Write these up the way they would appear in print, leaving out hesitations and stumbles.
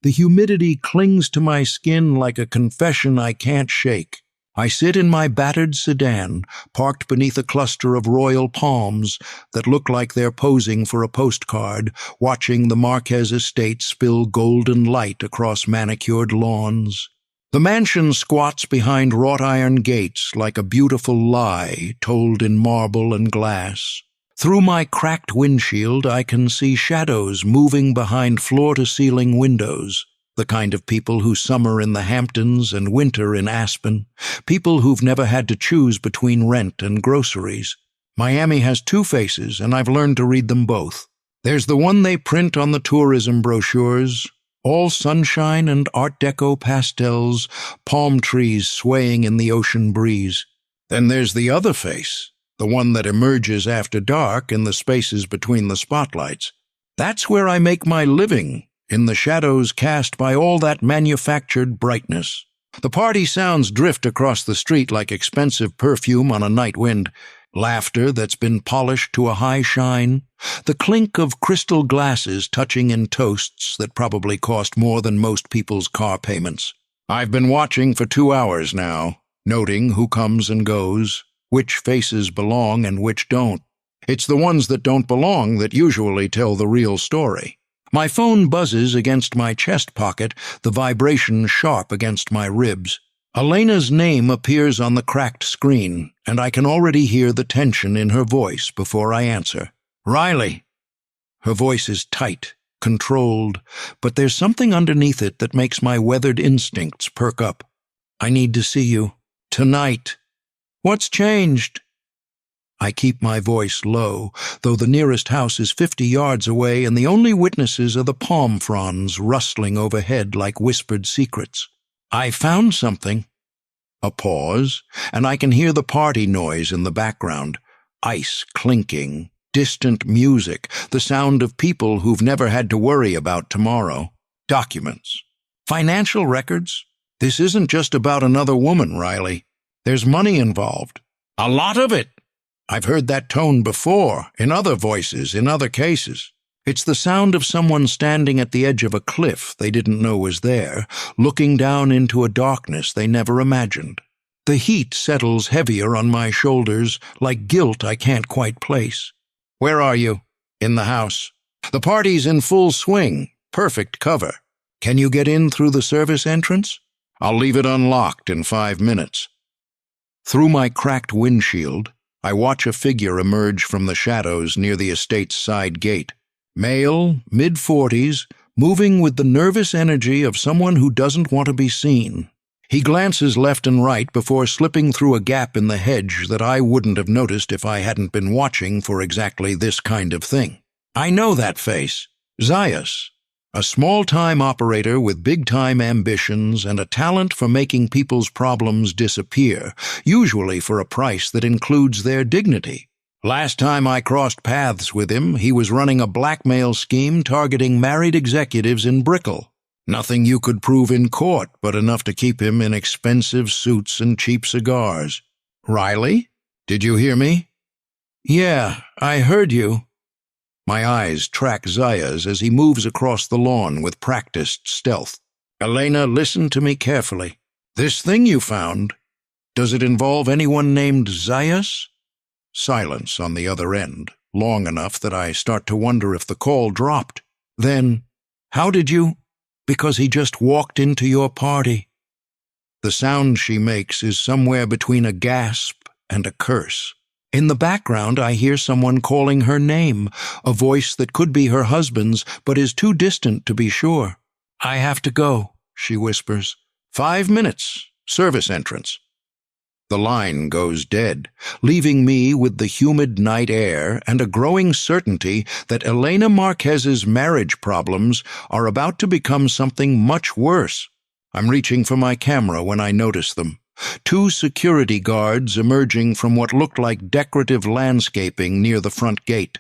The humidity clings to my skin like a confession I can't shake. I sit in my battered sedan, parked beneath a cluster of royal palms that look like they're posing for a postcard, watching the Marquez estate spill golden light across manicured lawns. The mansion squats behind wrought iron gates like a beautiful lie told in marble and glass. Through my cracked windshield, I can see shadows moving behind floor-to-ceiling windows, the kind of people who summer in the Hamptons and winter in Aspen, people who've never had to choose between rent and groceries. Miami has two faces, and I've learned to read them both. There's the one they print on the tourism brochures, all sunshine and Art Deco pastels, palm trees swaying in the ocean breeze. Then there's the other face, the one that emerges after dark in the spaces between the spotlights. That's where I make my living, in the shadows cast by all that manufactured brightness. The party sounds drift across the street like expensive perfume on a night wind. Laughter that's been polished to a high shine. The clink of crystal glasses touching in toasts that probably cost more than most people's car payments. I've been watching for 2 hours now, noting who comes and goes, which faces belong and which don't. It's the ones that don't belong that usually tell the real story. My phone buzzes against my chest pocket, the vibration sharp against my ribs. Elena's name appears on the cracked screen, and I can already hear the tension in her voice before I answer. "Riley." Her voice is tight, controlled, but there's something underneath it that makes my weathered instincts perk up. "I need to see you. Tonight." "What's changed?" I keep my voice low, though the nearest house is 50 yards away and the only witnesses are the palm fronds rustling overhead like whispered secrets. "I found something." A pause, and I can hear the party noise in the background. Ice clinking, distant music, the sound of people who've never had to worry about tomorrow. Documents. Financial records. This isn't just about another woman, Riley. There's money involved. A lot of it. I've heard that tone before, in other voices, in other cases. It's the sound of someone standing at the edge of a cliff they didn't know was there, looking down into a darkness they never imagined. The heat settles heavier on my shoulders, like guilt I can't quite place. "Where are you?" "In the house." "The party's in full swing. Perfect cover. Can you get in through the service entrance?" "I'll leave it unlocked in 5 minutes." Through my cracked windshield, I watch a figure emerge from the shadows near the estate's side gate. Male, mid-40s, moving with the nervous energy of someone who doesn't want to be seen. He glances left and right before slipping through a gap in the hedge that I wouldn't have noticed if I hadn't been watching for exactly this kind of thing. I know that face. Zayas. A small-time operator with big-time ambitions and a talent for making people's problems disappear, usually for a price that includes their dignity. Last time I crossed paths with him, he was running a blackmail scheme targeting married executives in Brickell. Nothing you could prove in court, but enough to keep him in expensive suits and cheap cigars. "Riley? Did you hear me?" "Yeah, I heard you." My eyes track Zayas as he moves across the lawn with practiced stealth. "Elena, listen to me carefully. This thing you found, does it involve anyone named Zayas?" Silence on the other end, long enough that I start to wonder if the call dropped. Then, "How did you?" "Because he just walked into your party." The sound she makes is somewhere between a gasp and a curse. In the background, I hear someone calling her name, a voice that could be her husband's, but is too distant to be sure. "I have to go," she whispers. 5 minutes. Service entrance." The line goes dead, leaving me with the humid night air and a growing certainty that Elena Marquez's marriage problems are about to become something much worse. I'm reaching for my camera when I notice them. 2 security guards emerging from what looked like decorative landscaping near the front gate.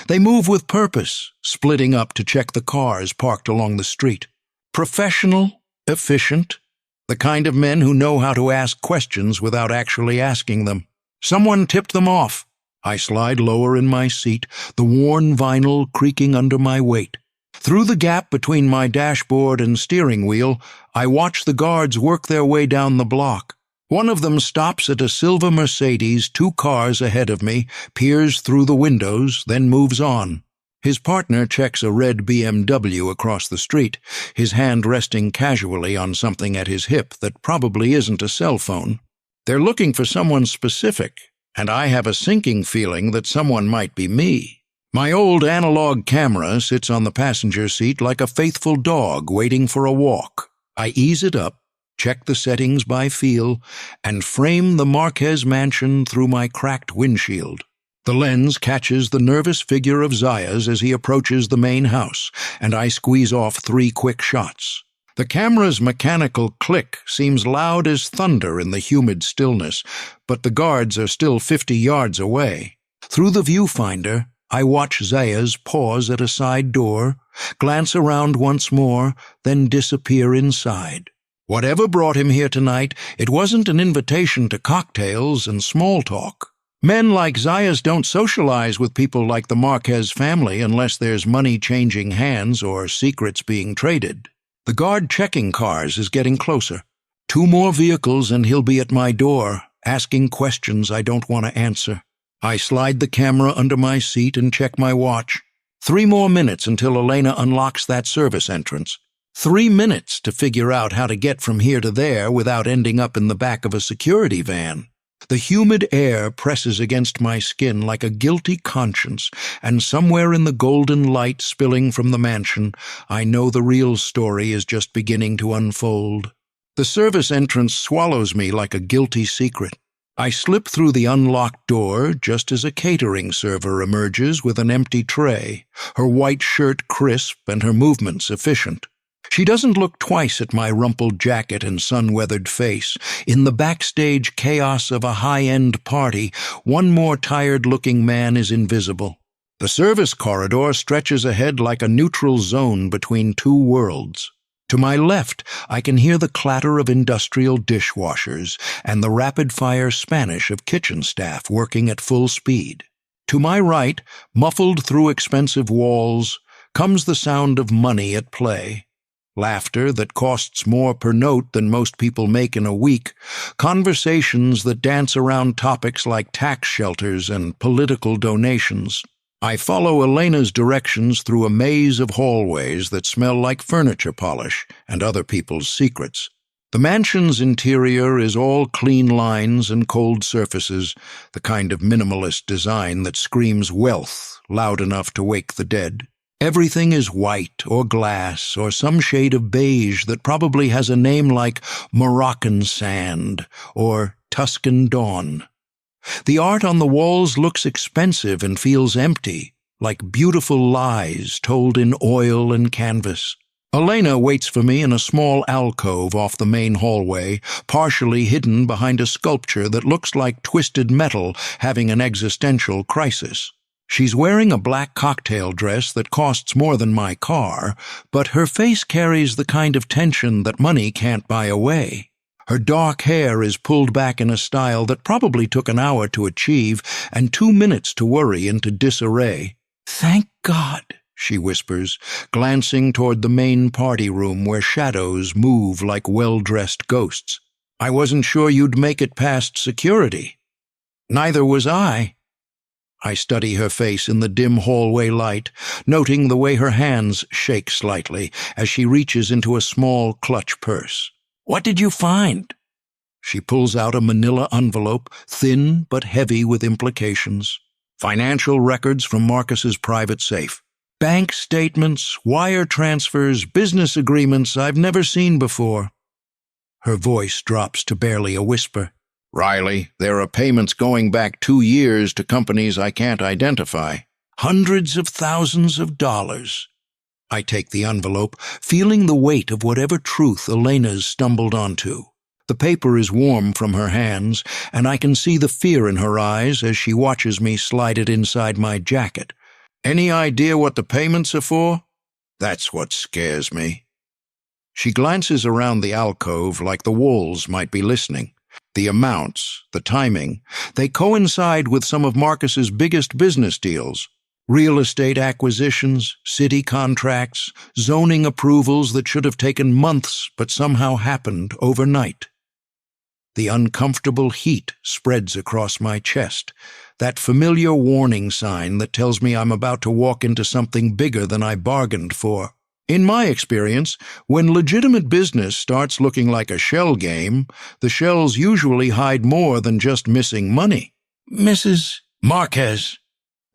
They move with purpose, splitting up to check the cars parked along the street. Professional, efficient, the kind of men who know how to ask questions without actually asking them. Someone tipped them off. I slide lower in my seat, the worn vinyl creaking under my weight. Through the gap between my dashboard and steering wheel, I watch the guards work their way down the block. One of them stops at a silver Mercedes 2 cars ahead of me, peers through the windows, then moves on. His partner checks a red BMW across the street, his hand resting casually on something at his hip that probably isn't a cell phone. They're looking for someone specific, and I have a sinking feeling that someone might be me. My old analog camera sits on the passenger seat like a faithful dog waiting for a walk. I ease it up, check the settings by feel, and frame the Marquez mansion through my cracked windshield. The lens catches the nervous figure of Zayas as he approaches the main house, and I squeeze off 3 quick shots. The camera's mechanical click seems loud as thunder in the humid stillness, but the guards are still 50 yards away. Through the viewfinder, I watch Zayas pause at a side door, glance around once more, then disappear inside. Whatever brought him here tonight, it wasn't an invitation to cocktails and small talk. Men like Zayas don't socialize with people like the Marquez family unless there's money changing hands or secrets being traded. The guard checking cars is getting closer. 2 more vehicles and he'll be at my door, asking questions I don't want to answer. I slide the camera under my seat and check my watch. 3 more minutes until Elena unlocks that service entrance. 3 minutes to figure out how to get from here to there without ending up in the back of a security van. The humid air presses against my skin like a guilty conscience, and somewhere in the golden light spilling from the mansion, I know the real story is just beginning to unfold. The service entrance swallows me like a guilty secret. I slip through the unlocked door just as a catering server emerges with an empty tray, her white shirt crisp and her movements efficient. She doesn't look twice at my rumpled jacket and sun-weathered face. In the backstage chaos of a high-end party, one more tired-looking man is invisible. The service corridor stretches ahead like a neutral zone between 2 worlds. To my left, I can hear the clatter of industrial dishwashers and the rapid-fire Spanish of kitchen staff working at full speed. To my right, muffled through expensive walls, comes the sound of money at play. Laughter that costs more per note than most people make in a week, conversations that dance around topics like tax shelters and political donations. I follow Elena's directions through a maze of hallways that smell like furniture polish and other people's secrets. The mansion's interior is all clean lines and cold surfaces, the kind of minimalist design that screams wealth loud enough to wake the dead. Everything is white or glass or some shade of beige that probably has a name like Moroccan sand or Tuscan dawn. The art on the walls looks expensive and feels empty, like beautiful lies told in oil and canvas. Elena waits for me in a small alcove off the main hallway, partially hidden behind a sculpture that looks like twisted metal having an existential crisis. She's wearing a black cocktail dress that costs more than my car, but her face carries the kind of tension that money can't buy away. Her dark hair is pulled back in a style that probably took an hour to achieve and 2 minutes to worry into disarray. "Thank God," she whispers, glancing toward the main party room where shadows move like well-dressed ghosts. "I wasn't sure you'd make it past security." "Neither was I." I study her face in the dim hallway light, noting the way her hands shake slightly as she reaches into a small clutch purse. "What did you find?" She pulls out a manila envelope, thin but heavy with implications. Financial records from Marcus's private safe. Bank statements, wire transfers, business agreements I've never seen before. Her voice drops to barely a whisper. "Riley, there are payments going back 2 years to companies I can't identify. Hundreds of thousands of dollars." I take the envelope, feeling the weight of whatever truth Elena's stumbled onto. The paper is warm from her hands, and I can see the fear in her eyes as she watches me slide it inside my jacket. "Any idea what the payments are for?" "That's what scares me." She glances around the alcove like the walls might be listening. The amounts, the timing, they coincide with some of Marcus's biggest business deals. Real estate acquisitions, city contracts, zoning approvals that should have taken months but somehow happened overnight. The uncomfortable heat spreads across my chest, that familiar warning sign that tells me I'm about to walk into something bigger than I bargained for. In my experience, when legitimate business starts looking like a shell game, the shells usually hide more than just missing money. "Mrs. Marquez."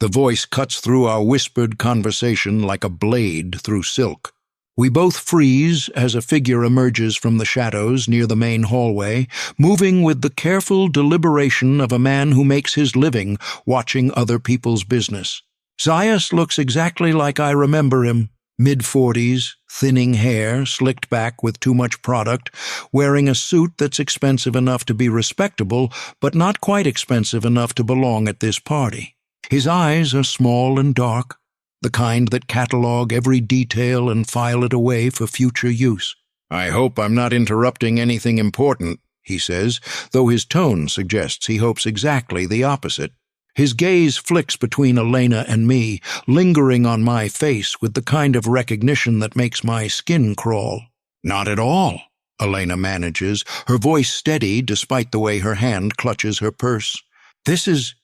The voice cuts through our whispered conversation like a blade through silk. We both freeze as a figure emerges from the shadows near the main hallway, moving with the careful deliberation of a man who makes his living watching other people's business. Zayas looks exactly like I remember him, mid-40s, thinning hair, slicked back with too much product, wearing a suit that's expensive enough to be respectable, but not quite expensive enough to belong at this party. His eyes are small and dark, the kind that catalog every detail and file it away for future use. "I hope I'm not interrupting anything important," he says, though his tone suggests he hopes exactly the opposite. His gaze flicks between Elena and me, lingering on my face with the kind of recognition that makes my skin crawl. "Not at all," Elena manages, her voice steady despite the way her hand clutches her purse. "This is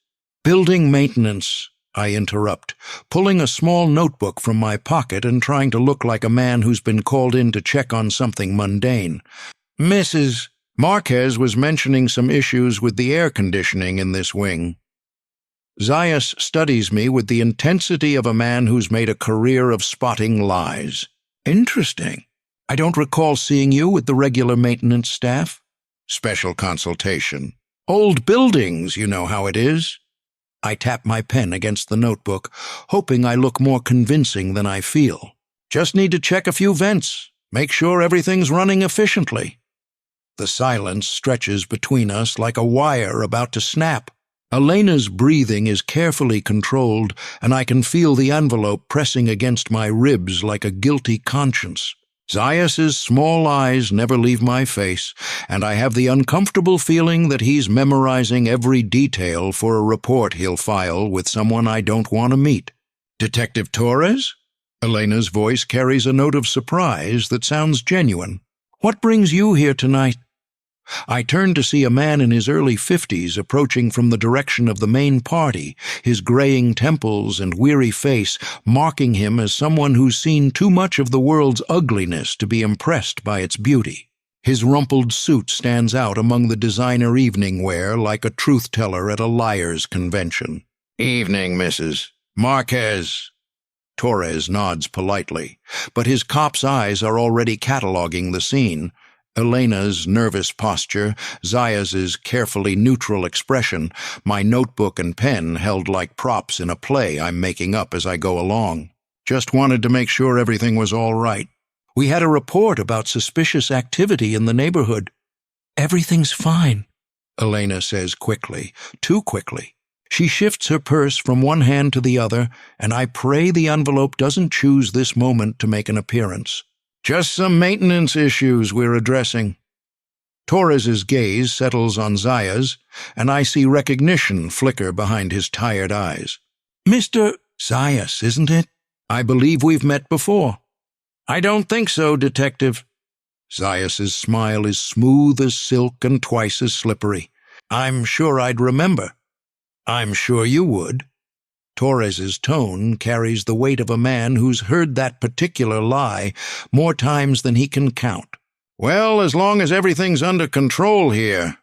building maintenance," I interrupt, pulling a small notebook from my pocket and trying to look like a man who's been called in to check on something mundane. "Mrs. Marquez was mentioning some issues with the air conditioning in this wing." Zayas studies me with the intensity of a man who's made a career of spotting lies. "Interesting. I don't recall seeing you with the regular maintenance staff." "Special consultation. Old buildings, you know how it is." I tap my pen against the notebook, hoping I look more convincing than I feel. "Just need to check a few vents, make sure everything's running efficiently." The silence stretches between us like a wire about to snap. Elena's breathing is carefully controlled, and I can feel the envelope pressing against my ribs like a guilty conscience. Zayas's small eyes never leave my face, and I have the uncomfortable feeling that he's memorizing every detail for a report he'll file with someone I don't want to meet. "Detective Torres?" Elena's voice carries a note of surprise that sounds genuine. "What brings you here tonight?" I turn to see a man in his early 50s approaching from the direction of the main party, his graying temples and weary face marking him as someone who's seen too much of the world's ugliness to be impressed by its beauty. His rumpled suit stands out among the designer evening wear like a truth-teller at a liar's convention. "Evening, Mrs. Marquez." Torres nods politely, but his cop's eyes are already cataloging the scene. Elena's nervous posture, Zayas's carefully neutral expression, my notebook and pen held like props in a play I'm making up as I go along. "Just wanted to make sure everything was all right. We had a report about suspicious activity in the neighborhood." "Everything's fine," Elena says quickly, too quickly. She shifts her purse from one hand to the other, and I pray the envelope doesn't choose this moment to make an appearance. "Just some maintenance issues we're addressing." Torres's gaze settles on Zayas, and I see recognition flicker behind his tired eyes. "Mr. Zayas, isn't it? I believe we've met before." "I don't think so, Detective." Zayas's smile is smooth as silk and twice as slippery. "I'm sure I'd remember." "I'm sure you would." Torres's tone carries the weight of a man who's heard that particular lie more times than he can count. "Well, as long as everything's under control here."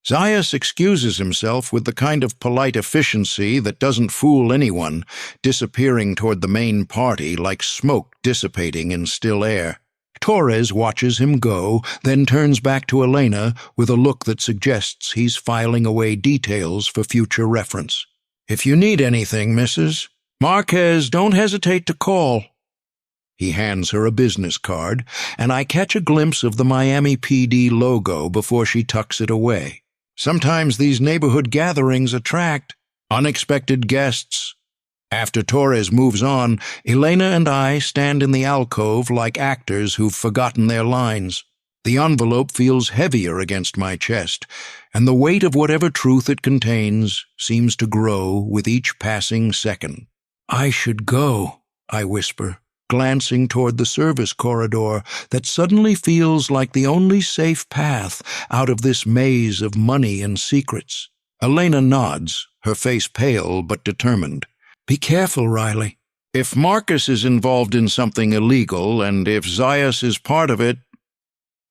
Zayas excuses himself with the kind of polite efficiency that doesn't fool anyone, disappearing toward the main party like smoke dissipating in still air. Torres watches him go, then turns back to Elena with a look that suggests he's filing away details for future reference. "If you need anything, Mrs. Marquez, don't hesitate to call." He hands her a business card, and I catch a glimpse of the Miami PD logo before she tucks it away. Sometimes these neighborhood gatherings attract unexpected guests. After Torres moves on, Elena and I stand in the alcove like actors who've forgotten their lines. The envelope feels heavier against my chest, and the weight of whatever truth it contains seems to grow with each passing second. I should go, I whisper, glancing toward the service corridor that suddenly feels like the only safe path out of this maze of money and secrets. Elena nods, her face pale but determined. Be careful, Riley. If Marcus is involved in something illegal, and if Zaius is part of it—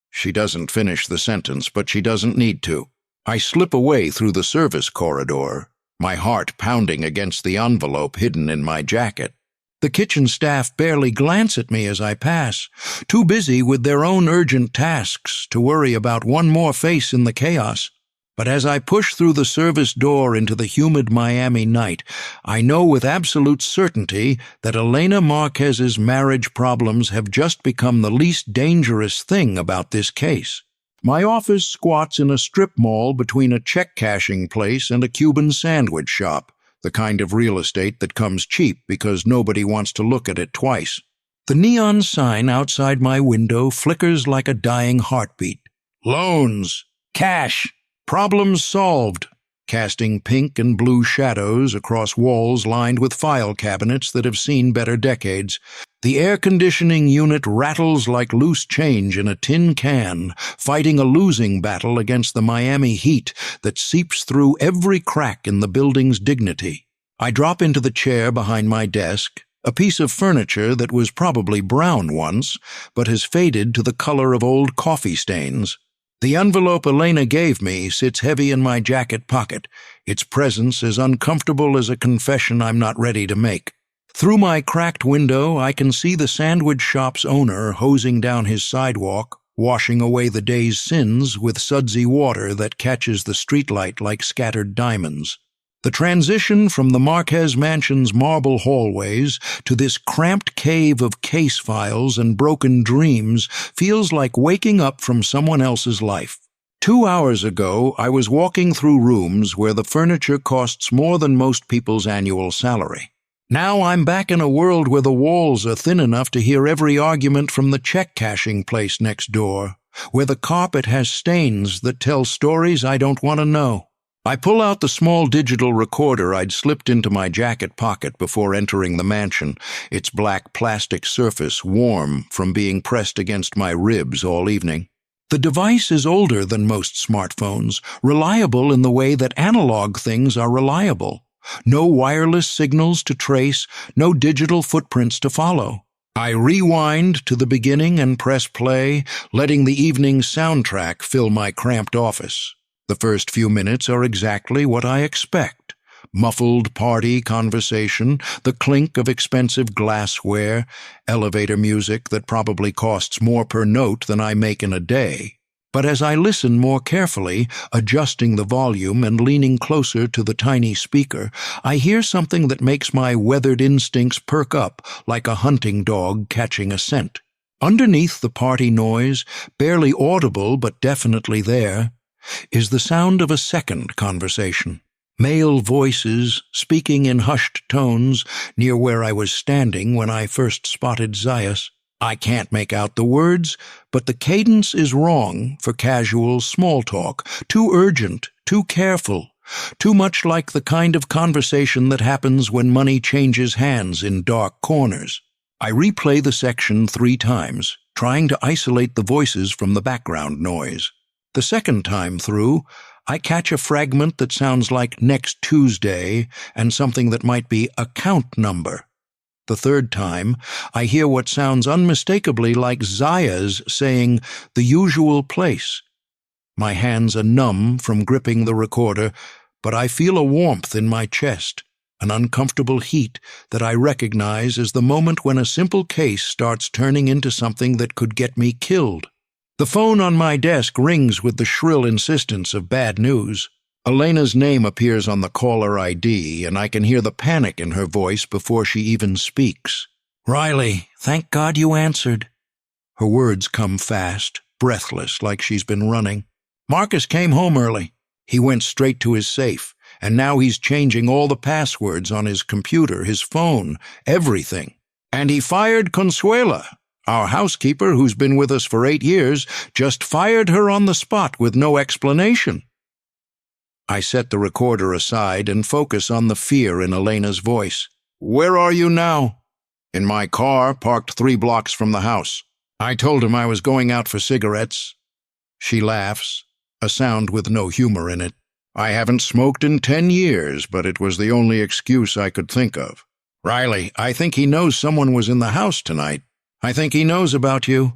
She doesn't finish the sentence, but she doesn't need to. I slip away through the service corridor, my heart pounding against the envelope hidden in my jacket. The kitchen staff barely glance at me as I pass, too busy with their own urgent tasks to worry about one more face in the chaos. But as I push through the service door into the humid Miami night, I know with absolute certainty that Elena Marquez's marriage problems have just become the least dangerous thing about this case. My office squats in a strip mall between a check-cashing place and a Cuban sandwich shop, the kind of real estate that comes cheap because nobody wants to look at it twice. The neon sign outside my window flickers like a dying heartbeat. Loans. Cash. Problems solved, casting pink and blue shadows across walls lined with file cabinets that have seen better decades. The air conditioning unit rattles like loose change in a tin can, fighting a losing battle against the Miami heat that seeps through every crack in the building's dignity. I drop into the chair behind my desk, a piece of furniture that was probably brown once, but has faded to the color of old coffee stains. The envelope Elena gave me sits heavy in my jacket pocket, its presence as uncomfortable as a confession I'm not ready to make. Through my cracked window, I can see the sandwich shop's owner hosing down his sidewalk, washing away the day's sins with sudsy water that catches the streetlight like scattered diamonds. The transition from the Marquez mansion's marble hallways to this cramped cave of case files and broken dreams feels like waking up from someone else's life. 2 hours ago, I was walking through rooms where the furniture costs more than most people's annual salary. Now I'm back in a world where the walls are thin enough to hear every argument from the check-cashing place next door, where the carpet has stains that tell stories I don't want to know. I pull out the small digital recorder I'd slipped into my jacket pocket before entering the mansion, its black plastic surface warm from being pressed against my ribs all evening. The device is older than most smartphones, reliable in the way that analog things are reliable. No wireless signals to trace, no digital footprints to follow. I rewind to the beginning and press play, letting the evening's soundtrack fill my cramped office. The first few minutes are exactly what I expect. Muffled party conversation, the clink of expensive glassware, elevator music that probably costs more per note than I make in a day. But as I listen more carefully, adjusting the volume and leaning closer to the tiny speaker, I hear something that makes my weathered instincts perk up like a hunting dog catching a scent. Underneath the party noise, barely audible but definitely there, is the sound of a second conversation. Male voices speaking in hushed tones near where I was standing when I first spotted Zaius. I can't make out the words, but the cadence is wrong for casual small talk, too urgent, too careful, too much like the kind of conversation that happens when money changes hands in dark corners. I replay the section 3 times, trying to isolate the voices from the background noise. The second time through, I catch a fragment that sounds like next Tuesday and something that might be account number. The third time, I hear what sounds unmistakably like Zaya's saying the usual place. My hands are numb from gripping the recorder, but I feel a warmth in my chest, an uncomfortable heat that I recognize as the moment when a simple case starts turning into something that could get me killed. The phone on my desk rings with the shrill insistence of bad news. Elena's name appears on the caller ID, and I can hear the panic in her voice before she even speaks. "Riley, thank God you answered." Her words come fast, breathless, like she's been running. "Marcus came home early. He went straight to his safe, and now he's changing all the passwords on his computer, his phone, everything. And he fired Consuela. Our housekeeper, who's been with us for 8 years, just fired her on the spot with no explanation." I set the recorder aside and focus on the fear in Elena's voice. Where are you now? In my car, parked 3 blocks from the house. I told him I was going out for cigarettes. She laughs, a sound with no humor in it. I haven't smoked in 10 years, but it was the only excuse I could think of. Riley, I think he knows someone was in the house tonight. I think he knows about you.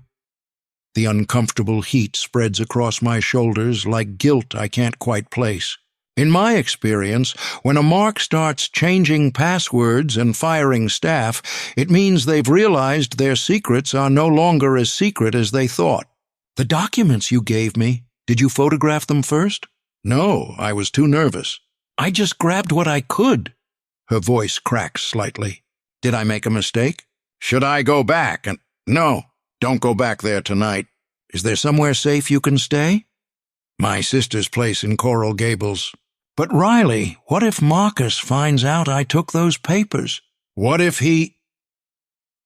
The uncomfortable heat spreads across my shoulders like guilt I can't quite place. In my experience, when a mark starts changing passwords and firing staff, it means they've realized their secrets are no longer as secret as they thought. The documents you gave me, did you photograph them first? No, I was too nervous. I just grabbed what I could. Her voice cracks slightly. Did I make a mistake? Should I go back? No, don't go back there tonight. Is there somewhere safe you can stay? My sister's place in Coral Gables. But Riley, what if Marcus finds out I took those papers? What if he...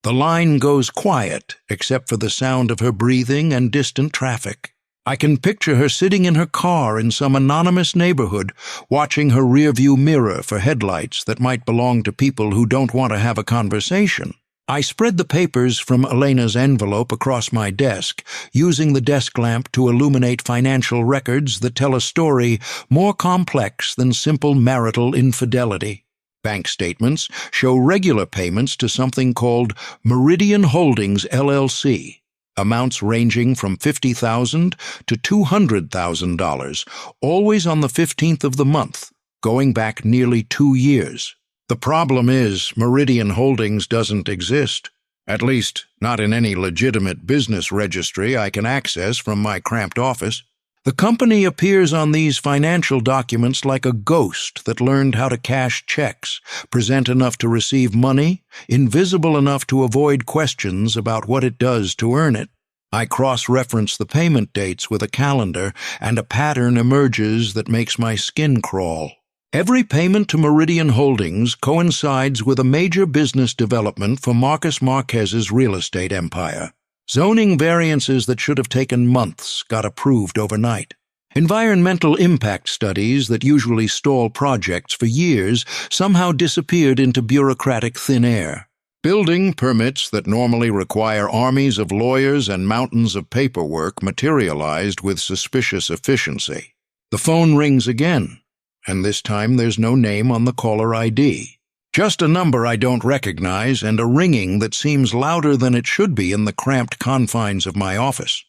The line goes quiet, except for the sound of her breathing and distant traffic. I can picture her sitting in her car in some anonymous neighborhood, watching her rearview mirror for headlights that might belong to people who don't want to have a conversation. I spread the papers from Elena's envelope across my desk, using the desk lamp to illuminate financial records that tell a story more complex than simple marital infidelity. Bank statements show regular payments to something called Meridian Holdings, LLC, amounts ranging from $50,000 to $200,000, always on the 15th of the month, going back nearly 2 years. The problem is Meridian Holdings doesn't exist, at least not in any legitimate business registry I can access from my cramped office. The company appears on these financial documents like a ghost that learned how to cash checks, present enough to receive money, invisible enough to avoid questions about what it does to earn it. I cross-reference the payment dates with a calendar, and a pattern emerges that makes my skin crawl. Every payment to Meridian Holdings coincides with a major business development for Marcus Marquez's real estate empire. Zoning variances that should have taken months got approved overnight. Environmental impact studies that usually stall projects for years somehow disappeared into bureaucratic thin air. Building permits that normally require armies of lawyers and mountains of paperwork materialized with suspicious efficiency. The phone rings again, and this time there's no name on the caller ID. Just a number I don't recognize and a ringing that seems louder than it should be in the cramped confines of my office.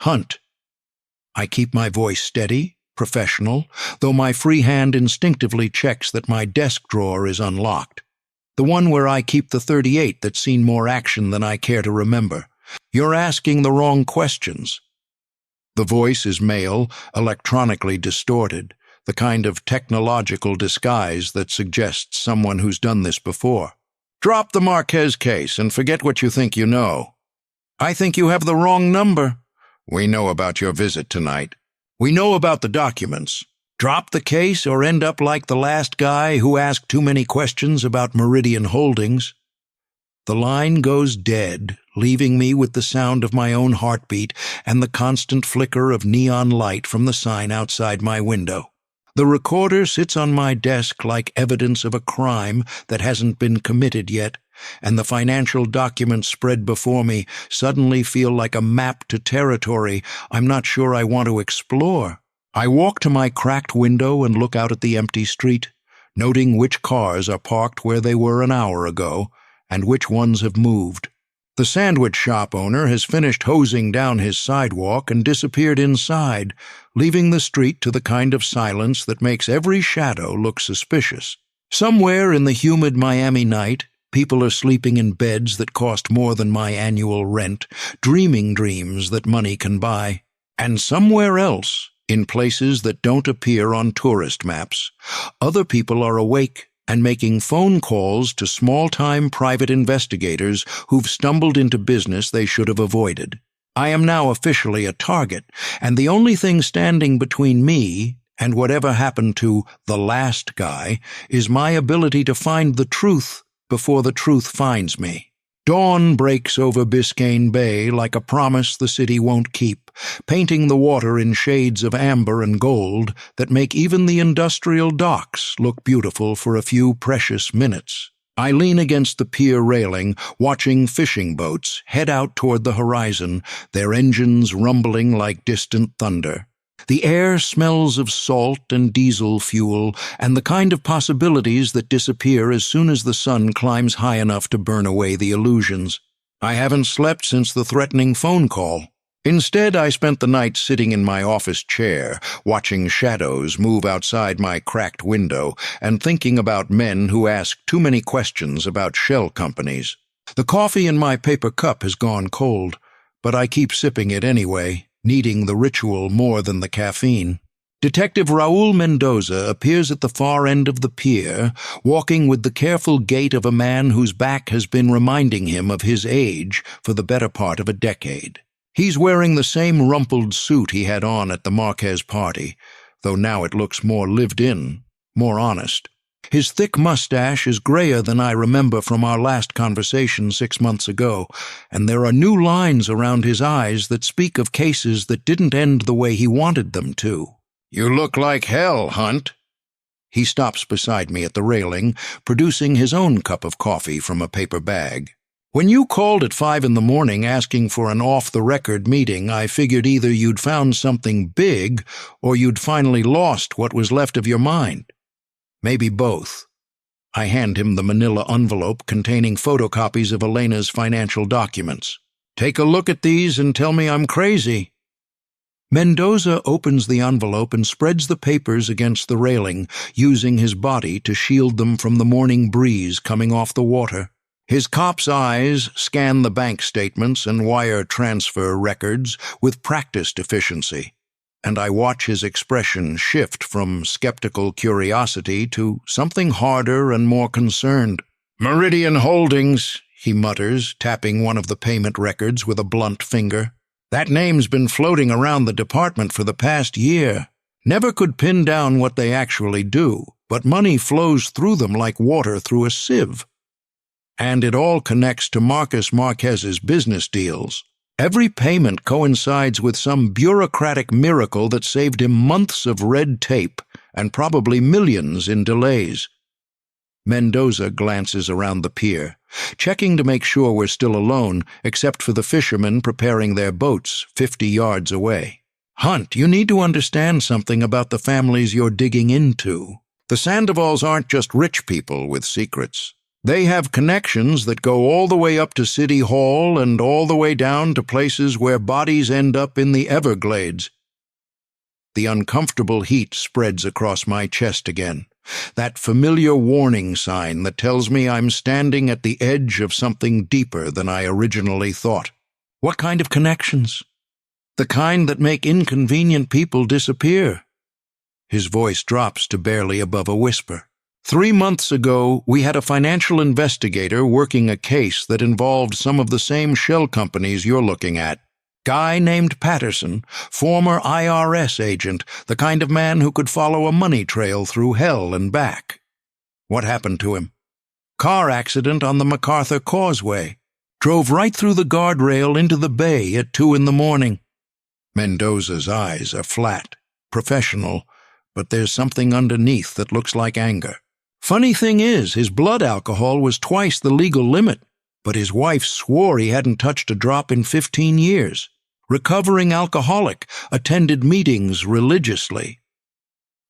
Hunt. I keep my voice steady, professional, though my free hand instinctively checks that my desk drawer is unlocked. The one where I keep the .38 that's seen more action than I care to remember. You're asking the wrong questions. The voice is male, electronically distorted, the kind of technological disguise that suggests someone who's done this before. Drop the Marquez case and forget what you think you know. I think you have the wrong number. We know about your visit tonight. We know about the documents. Drop the case or end up like the last guy who asked too many questions about Meridian Holdings. The line goes dead, leaving me with the sound of my own heartbeat and the constant flicker of neon light from the sign outside my window. The recorder sits on my desk like evidence of a crime that hasn't been committed yet, and the financial documents spread before me suddenly feel like a map to territory I'm not sure I want to explore. I walk to my cracked window and look out at the empty street, noting which cars are parked where they were an hour ago, and which ones have moved. The sandwich shop owner has finished hosing down his sidewalk and disappeared inside, leaving the street to the kind of silence that makes every shadow look suspicious. Somewhere in the humid Miami night, people are sleeping in beds that cost more than my annual rent, dreaming dreams that money can buy. And somewhere else, in places that don't appear on tourist maps, other people are awake and making phone calls to small-time private investigators who've stumbled into business they should have avoided. I am now officially a target, and the only thing standing between me and whatever happened to the last guy is my ability to find the truth before the truth finds me. Dawn breaks over Biscayne Bay like a promise the city won't keep, painting the water in shades of amber and gold that make even the industrial docks look beautiful for a few precious minutes. I lean against the pier railing, watching fishing boats head out toward the horizon, their engines rumbling like distant thunder. The air smells of salt and diesel fuel, and the kind of possibilities that disappear as soon as the sun climbs high enough to burn away the illusions. I haven't slept since the threatening phone call. Instead, I spent the night sitting in my office chair, watching shadows move outside my cracked window and thinking about men who ask too many questions about shell companies. The coffee in my paper cup has gone cold, but I keep sipping it anyway, needing the ritual more than the caffeine. Detective Raul Mendoza appears at the far end of the pier, walking with the careful gait of a man whose back has been reminding him of his age for the better part of a decade. He's wearing the same rumpled suit he had on at the Marquez party, though now it looks more lived in, more honest. His thick mustache is grayer than I remember from our last conversation 6 months ago, and there are new lines around his eyes that speak of cases that didn't end the way he wanted them to. "You look like hell, Hunt." He stops beside me at the railing, producing his own cup of coffee from a paper bag. "When you called at 5 in the morning asking for an off-the-record meeting, I figured either you'd found something big or you'd finally lost what was left of your mind. Maybe both." I hand him the manila envelope containing photocopies of Elena's financial documents. "Take a look at these and tell me I'm crazy." Mendoza opens the envelope and spreads the papers against the railing, using his body to shield them from the morning breeze coming off the water. His cop's eyes scan the bank statements and wire transfer records with practiced efficiency, and I watch his expression shift from skeptical curiosity to something harder and more concerned. "Meridian Holdings," he mutters, tapping one of the payment records with a blunt finger. "That name's been floating around the department for the past year. Never could pin down what they actually do, but money flows through them like water through a sieve. And it all connects to Marcus Marquez's business deals. Every payment coincides with some bureaucratic miracle that saved him months of red tape and probably millions in delays." Mendoza glances around the pier, checking to make sure we're still alone, except for the fishermen preparing their boats 50 yards away. "Hunt, you need to understand something about the families you're digging into. The Sandovals aren't just rich people with secrets. They have connections that go all the way up to City Hall and all the way down to places where bodies end up in the Everglades." The uncomfortable heat spreads across my chest again, that familiar warning sign that tells me I'm standing at the edge of something deeper than I originally thought. "What kind of connections?" "The kind that make inconvenient people disappear." His voice drops to barely above a whisper. 3 months ago, we had a financial investigator working a case that involved some of the same shell companies you're looking at. Guy named Patterson, former IRS agent, the kind of man who could follow a money trail through hell and back. What happened to him? Car accident on the MacArthur Causeway. Drove right through the guardrail into the bay at 2 in the morning. Mendoza's eyes are flat, professional, but there's something underneath that looks like anger. Funny thing is, his blood alcohol was twice the legal limit, but his wife swore he hadn't touched a drop in 15 years. Recovering alcoholic, attended meetings religiously.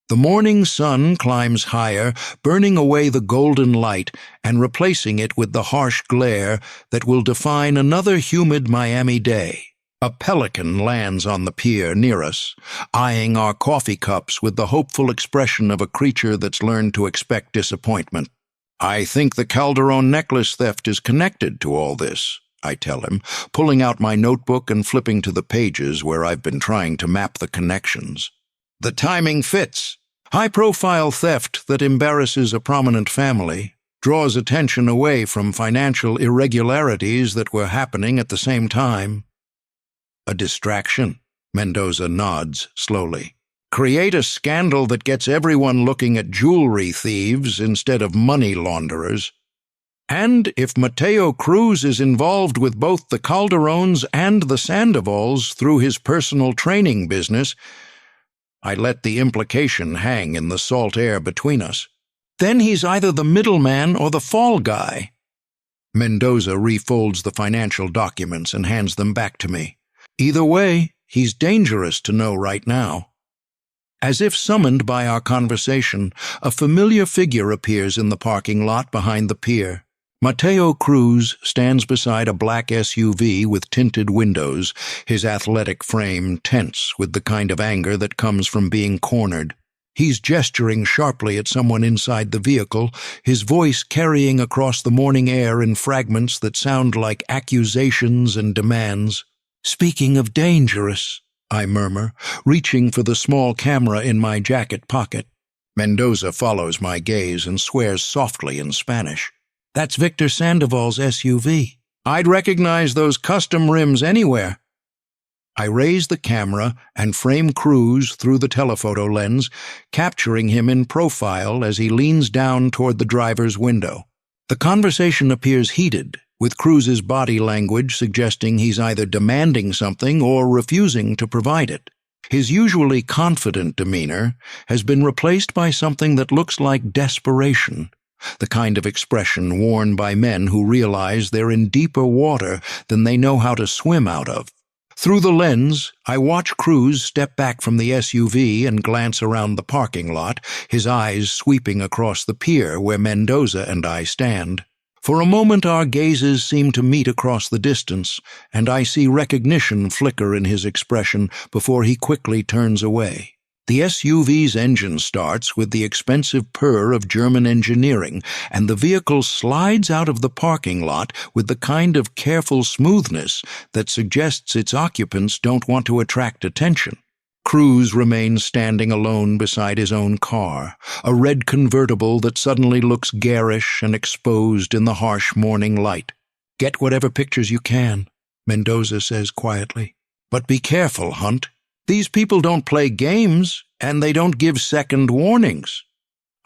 The morning sun climbs higher, burning away the golden light and replacing it with the harsh glare that will define another humid Miami day. A pelican lands on the pier near us, eyeing our coffee cups with the hopeful expression of a creature that's learned to expect disappointment. "I think the Calderon necklace theft is connected to all this," I tell him, pulling out my notebook and flipping to the pages where I've been trying to map the connections. "The timing fits. High-profile theft that embarrasses a prominent family, draws attention away from financial irregularities that were happening at the same time." "A distraction," Mendoza nods slowly. "Create a scandal that gets everyone looking at jewelry thieves instead of money launderers. And if Mateo Cruz is involved with both the Calderons and the Sandovals through his personal training business," I let the implication hang in the salt air between us. Then he's either the middleman or the fall guy. Mendoza refolds the financial documents and hands them back to me. Either way, he's dangerous to know right now. As if summoned by our conversation, a familiar figure appears in the parking lot behind the pier. Mateo Cruz stands beside a black SUV with tinted windows, his athletic frame tense with the kind of anger that comes from being cornered. He's gesturing sharply at someone inside the vehicle, his voice carrying across the morning air in fragments that sound like accusations and demands. "Speaking of dangerous," I murmur, reaching for the small camera in my jacket pocket. Mendoza follows my gaze and swears softly in Spanish. "That's Victor Sandoval's SUV. I'd recognize those custom rims anywhere." I raise the camera and frame Cruz through the telephoto lens, capturing him in profile as he leans down toward the driver's window. The conversation appears heated, with Cruz's body language suggesting he's either demanding something or refusing to provide it. His usually confident demeanor has been replaced by something that looks like desperation, the kind of expression worn by men who realize they're in deeper water than they know how to swim out of. Through the lens, I watch Cruz step back from the SUV and glance around the parking lot, his eyes sweeping across the pier where Mendoza and I stand. For a moment our gazes seem to meet across the distance, and I see recognition flicker in his expression before he quickly turns away. The SUV's engine starts with the expensive purr of German engineering, and the vehicle slides out of the parking lot with the kind of careful smoothness that suggests its occupants don't want to attract attention. Cruz remains standing alone beside his own car, a red convertible that suddenly looks garish and exposed in the harsh morning light. "Get whatever pictures you can," Mendoza says quietly. "But be careful, Hunt. These people don't play games, and they don't give second warnings."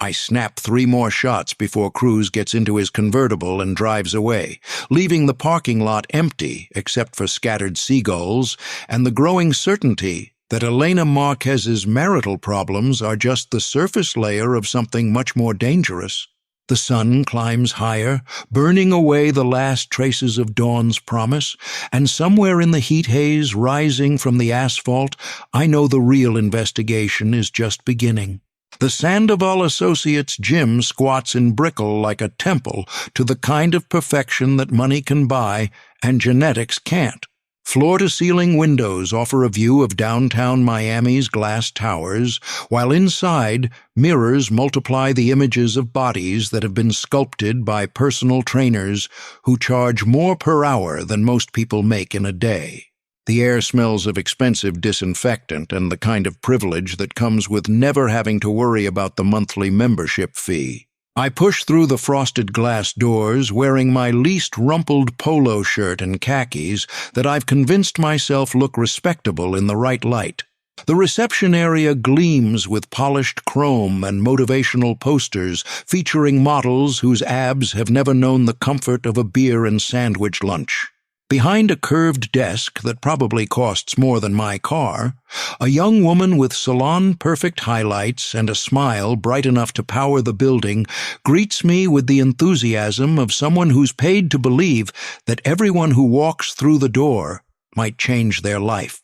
I snap 3 more shots before Cruz gets into his convertible and drives away, leaving the parking lot empty except for scattered seagulls and the growing certainty that Elena Marquez's marital problems are just the surface layer of something much more dangerous. The sun climbs higher, burning away the last traces of dawn's promise, and somewhere in the heat haze rising from the asphalt, I know the real investigation is just beginning. The Sandoval Associates gym squats in Brickell like a temple to the kind of perfection that money can buy and genetics can't. Floor-to-ceiling windows offer a view of downtown Miami's glass towers, while inside, mirrors multiply the images of bodies that have been sculpted by personal trainers who charge more per hour than most people make in a day. The air smells of expensive disinfectant and the kind of privilege that comes with never having to worry about the monthly membership fee. I push through the frosted glass doors wearing my least rumpled polo shirt and khakis that I've convinced myself look respectable in the right light. The reception area gleams with polished chrome and motivational posters featuring models whose abs have never known the comfort of a beer and sandwich lunch. Behind a curved desk that probably costs more than my car, a young woman with salon-perfect highlights and a smile bright enough to power the building greets me with the enthusiasm of someone who's paid to believe that everyone who walks through the door might change their life.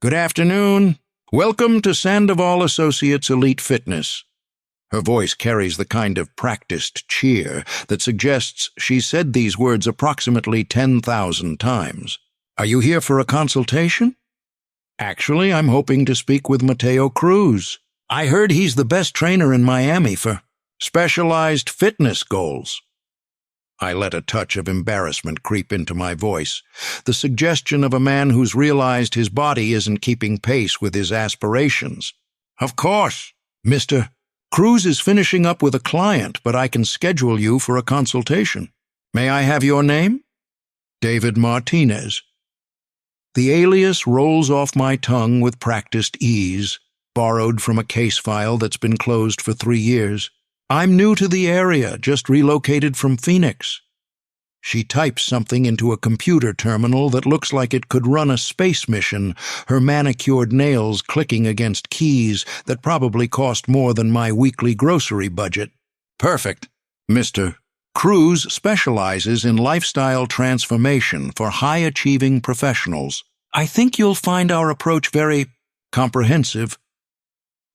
"Good afternoon. Welcome to Sandoval Associates Elite Fitness." Her voice carries the kind of practiced cheer that suggests she's said these words approximately 10,000 times. "Are you here for a consultation?" "Actually, I'm hoping to speak with Mateo Cruz. I heard he's the best trainer in Miami for specialized fitness goals." I let a touch of embarrassment creep into my voice, the suggestion of a man who's realized his body isn't keeping pace with his aspirations. "Of course, Mr. Cruz is finishing up with a client, but I can schedule you for a consultation. May I have your name?" "David Martinez." The alias rolls off my tongue with practiced ease, borrowed from a case file that's been closed for 3 years. "I'm new to the area, just relocated from Phoenix." She types something into a computer terminal that looks like it could run a space mission, her manicured nails clicking against keys that probably cost more than my weekly grocery budget. Perfect. Mr. Cruz specializes in lifestyle transformation for high-achieving professionals. I think you'll find our approach very comprehensive.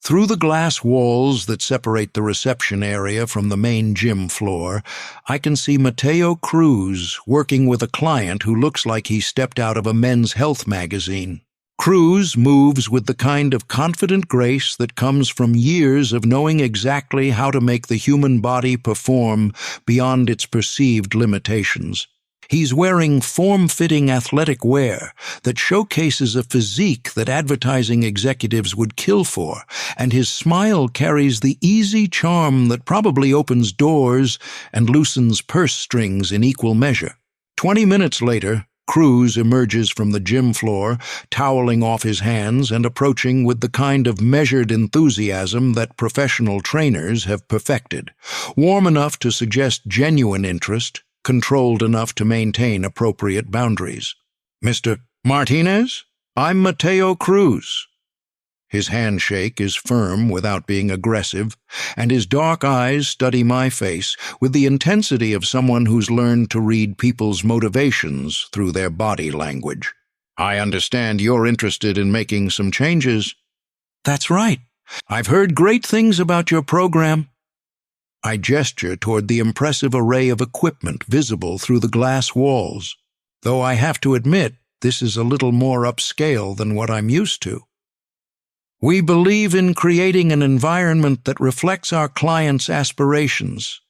Through the glass walls that separate the reception area from the main gym floor, I can see Mateo Cruz working with a client who looks like he stepped out of a men's health magazine. Cruz moves with the kind of confident grace that comes from years of knowing exactly how to make the human body perform beyond its perceived limitations. He's wearing form-fitting athletic wear that showcases a physique that advertising executives would kill for, and his smile carries the easy charm that probably opens doors and loosens purse strings in equal measure. 20 minutes later, Cruz emerges from the gym floor, toweling off his hands and approaching with the kind of measured enthusiasm that professional trainers have perfected, warm enough to suggest genuine interest, controlled enough to maintain appropriate boundaries. "Mr. Martinez, I'm Mateo Cruz." His handshake is firm without being aggressive, and his dark eyes study my face with the intensity of someone who's learned to read people's motivations through their body language. "I understand you're interested in making some changes." "That's right. I've heard great things about your program." I gesture toward the impressive array of equipment visible through the glass walls, though I have to admit this is a little more upscale than what I'm used to. "We believe in creating an environment that reflects our clients' aspirations."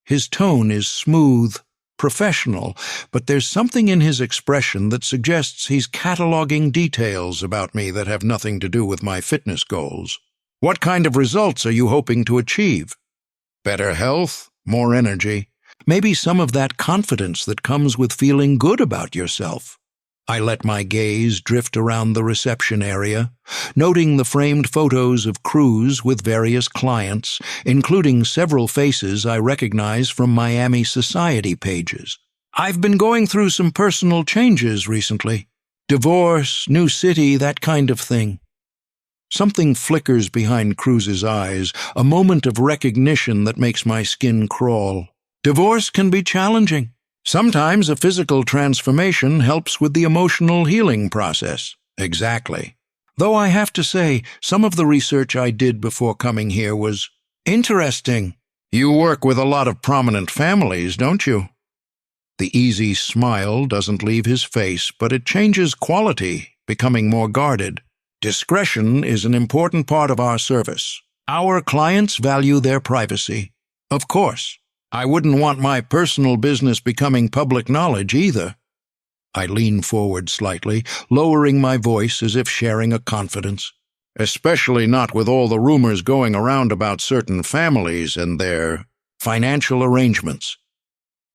His tone is smooth, professional, but there's something in his expression that suggests he's cataloging details about me that have nothing to do with my fitness goals. "What kind of results are you hoping to achieve?" "Better health, more energy, maybe some of that confidence that comes with feeling good about yourself." I let my gaze drift around the reception area, noting the framed photos of Cruz with various clients, including several faces I recognize from Miami society pages. "I've been going through some personal changes recently. Divorce, new city, that kind of thing." Something flickers behind Cruz's eyes, a moment of recognition that makes my skin crawl. "Divorce can be challenging. Sometimes a physical transformation helps with the emotional healing process." "Exactly. Though I have to say, some of the research I did before coming here was interesting." "You work with a lot of prominent families, don't you?" The easy smile doesn't leave his face, but it changes quality, becoming more guarded. "Discretion is an important part of our service. Our clients value their privacy. Of course, I wouldn't want my personal business becoming public knowledge either." I lean forward slightly, lowering my voice as if sharing a confidence. "Especially not with all the rumors going around about certain families and their financial arrangements."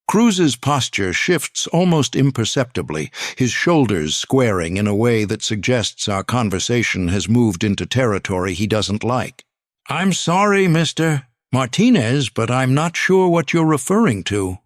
Cruz's posture shifts almost imperceptibly, his shoulders squaring in a way that suggests our conversation has moved into territory he doesn't like. "I'm sorry, Mr. Martinez, but I'm not sure what you're referring to."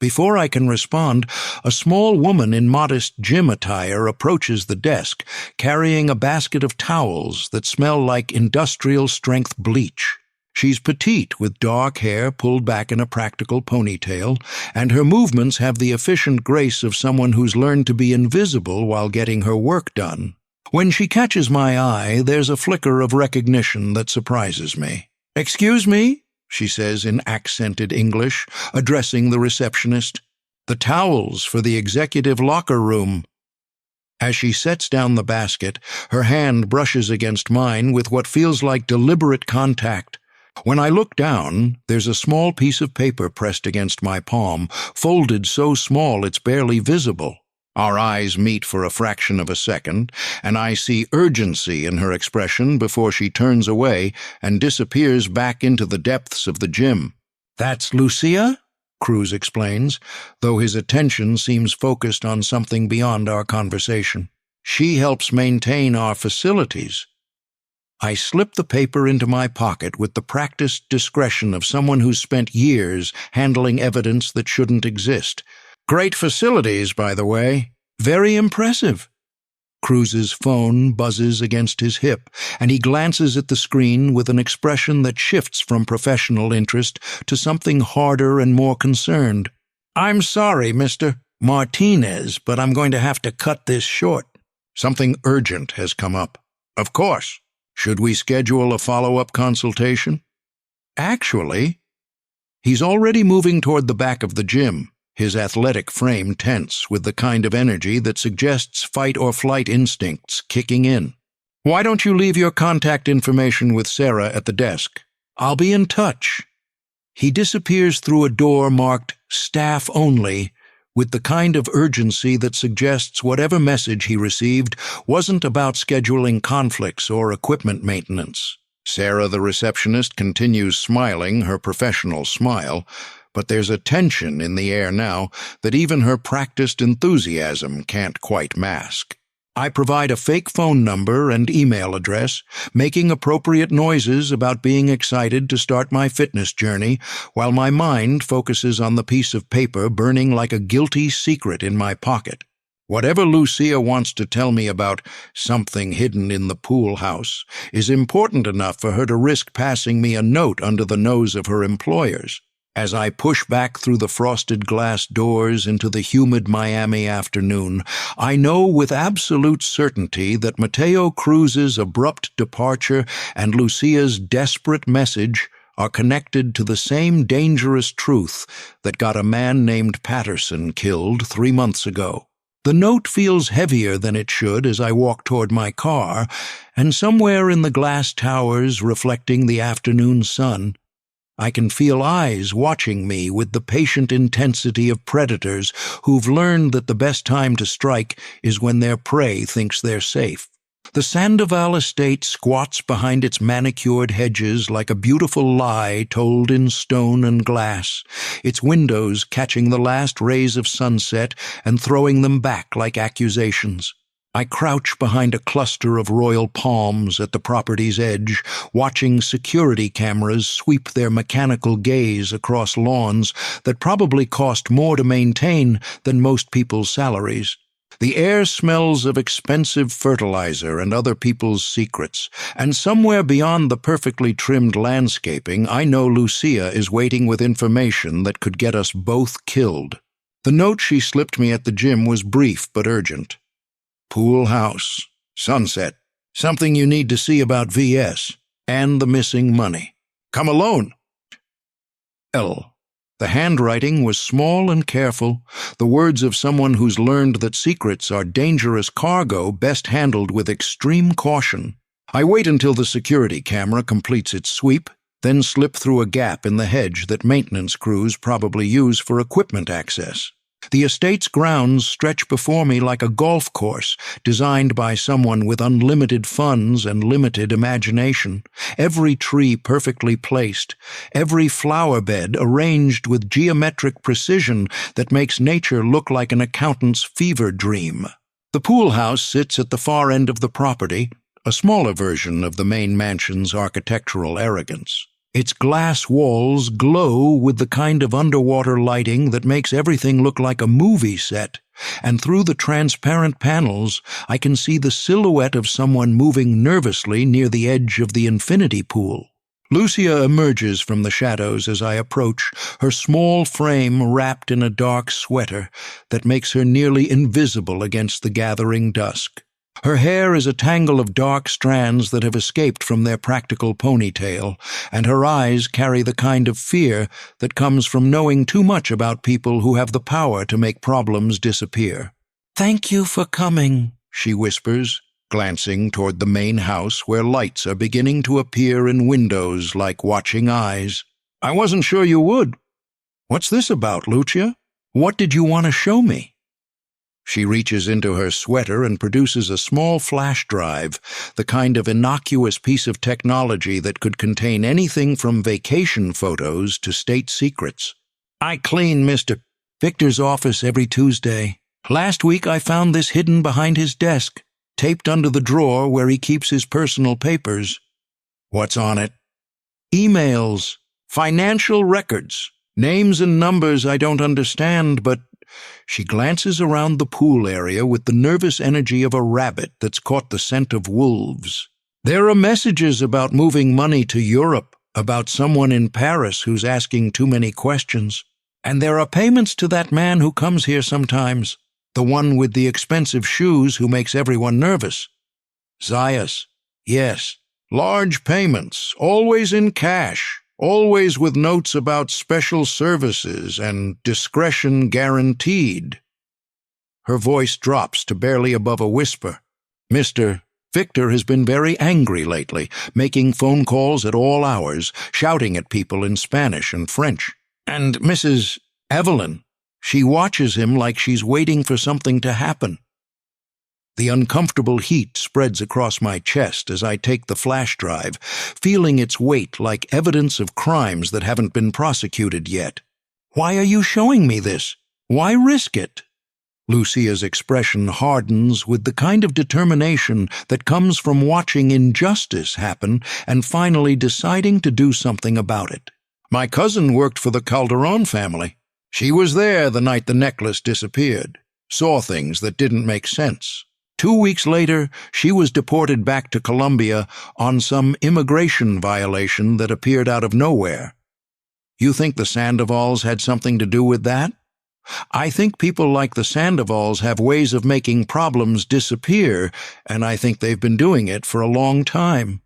Before I can respond, a small woman in modest gym attire approaches the desk, carrying a basket of towels that smell like industrial-strength bleach. She's petite, with dark hair pulled back in a practical ponytail, and her movements have the efficient grace of someone who's learned to be invisible while getting her work done. When she catches my eye, there's a flicker of recognition that surprises me. "Excuse me," she says in accented English, addressing the receptionist. "The towels for the executive locker room." As she sets down the basket, her hand brushes against mine with what feels like deliberate contact. When I look down, there's a small piece of paper pressed against my palm, folded so small it's barely visible. Our eyes meet for a fraction of a second, and I see urgency in her expression before she turns away and disappears back into the depths of the gym. "That's Lucia?" Cruz explains, though his attention seems focused on something beyond our conversation. "She helps maintain our facilities." I slip the paper into my pocket with the practiced discretion of someone who's spent years handling evidence that shouldn't exist. "Great facilities, by the way." "Very impressive." Cruz's phone buzzes against his hip, and he glances at the screen with an expression that shifts from professional interest to something harder and more concerned. "I'm sorry, Mr. Martinez, but I'm going to have to cut this short." Something urgent has come up. "Of course. Should we schedule a follow-up consultation?" Actually, he's already moving toward the back of the gym, his athletic frame tense with the kind of energy that suggests fight-or-flight instincts kicking in. "Why don't you leave your contact information with Sarah at the desk? I'll be in touch." He disappears through a door marked "Staff Only," with the kind of urgency that suggests whatever message he received wasn't about scheduling conflicts or equipment maintenance. Sarah, the receptionist, continues smiling her professional smile, but there's a tension in the air now that even her practiced enthusiasm can't quite mask. I provide a fake phone number and email address, making appropriate noises about being excited to start my fitness journey, while my mind focuses on the piece of paper burning like a guilty secret in my pocket. Whatever Lucia wants to tell me about something hidden in the pool house is important enough for her to risk passing me a note under the nose of her employers. As I push back through the frosted glass doors into the humid Miami afternoon, I know with absolute certainty that Mateo Cruz's abrupt departure and Lucia's desperate message are connected to the same dangerous truth that got a man named Patterson killed 3 months ago. The note feels heavier than it should as I walk toward my car, and somewhere in the glass towers reflecting the afternoon sun, I can feel eyes watching me with the patient intensity of predators who've learned that the best time to strike is when their prey thinks they're safe. The Sandoval estate squats behind its manicured hedges like a beautiful lie told in stone and glass, its windows catching the last rays of sunset and throwing them back like accusations. I crouch behind a cluster of royal palms at the property's edge, watching security cameras sweep their mechanical gaze across lawns that probably cost more to maintain than most people's salaries. The air smells of expensive fertilizer and other people's secrets, and somewhere beyond the perfectly trimmed landscaping, I know Lucia is waiting with information that could get us both killed. The note she slipped me at the gym was brief but urgent. "Pool house, sunset, something you need to see about VS, and the missing money. Come alone." L. The handwriting was small and careful, the words of someone who's learned that secrets are dangerous cargo best handled with extreme caution. I wait until the security camera completes its sweep, then slip through a gap in the hedge that maintenance crews probably use for equipment access. The estate's grounds stretch before me like a golf course designed by someone with unlimited funds and limited imagination, every tree perfectly placed, every flower bed arranged with geometric precision that makes nature look like an accountant's fever dream. The pool house sits at the far end of the property, a smaller version of the main mansion's architectural arrogance. Its glass walls glow with the kind of underwater lighting that makes everything look like a movie set, and through the transparent panels I can see the silhouette of someone moving nervously near the edge of the infinity pool. Lucia emerges from the shadows as I approach, her small frame wrapped in a dark sweater that makes her nearly invisible against the gathering dusk. Her hair is a tangle of dark strands that have escaped from their practical ponytail, and her eyes carry the kind of fear that comes from knowing too much about people who have the power to make problems disappear. "Thank you for coming," she whispers, glancing toward the main house where lights are beginning to appear in windows like watching eyes. "I wasn't sure you would. What's this about, Lucia? What did you want to show me?" She reaches into her sweater and produces a small flash drive, the kind of innocuous piece of technology that could contain anything from vacation photos to state secrets. "I clean Mr. Victor's office every Tuesday. Last week I found this hidden behind his desk, taped under the drawer where he keeps his personal papers." "What's on it?" "Emails, financial records, names and numbers I don't understand, but She glances around the pool area with the nervous energy of a rabbit that's caught the scent of wolves. There are messages about moving money to Europe, about someone in Paris who's asking too many questions. And there are payments to that man who comes here sometimes, the one with the expensive shoes who makes everyone nervous. Zayas. Yes. Large payments, always in cash, always with notes about special services and discretion guaranteed. Her voice drops to barely above a whisper. Mr. Victor has been very angry lately, making phone calls at all hours, shouting at people in Spanish and French. And Mrs. Evelyn, she watches him like she's waiting for something to happen. The uncomfortable heat spreads across my chest as I take the flash drive, feeling its weight like evidence of crimes that haven't been prosecuted yet. Why are you showing me this? Why risk it? Lucia's expression hardens with the kind of determination that comes from watching injustice happen and finally deciding to do something about it. My cousin worked for the Calderon family. She was there the night the necklace disappeared, saw things that didn't make sense. 2 weeks later, she was deported back to Colombia on some immigration violation that appeared out of nowhere. You think the Sandovals had something to do with that? I think people like the Sandovals have ways of making problems disappear, and I think they've been doing it for a long time.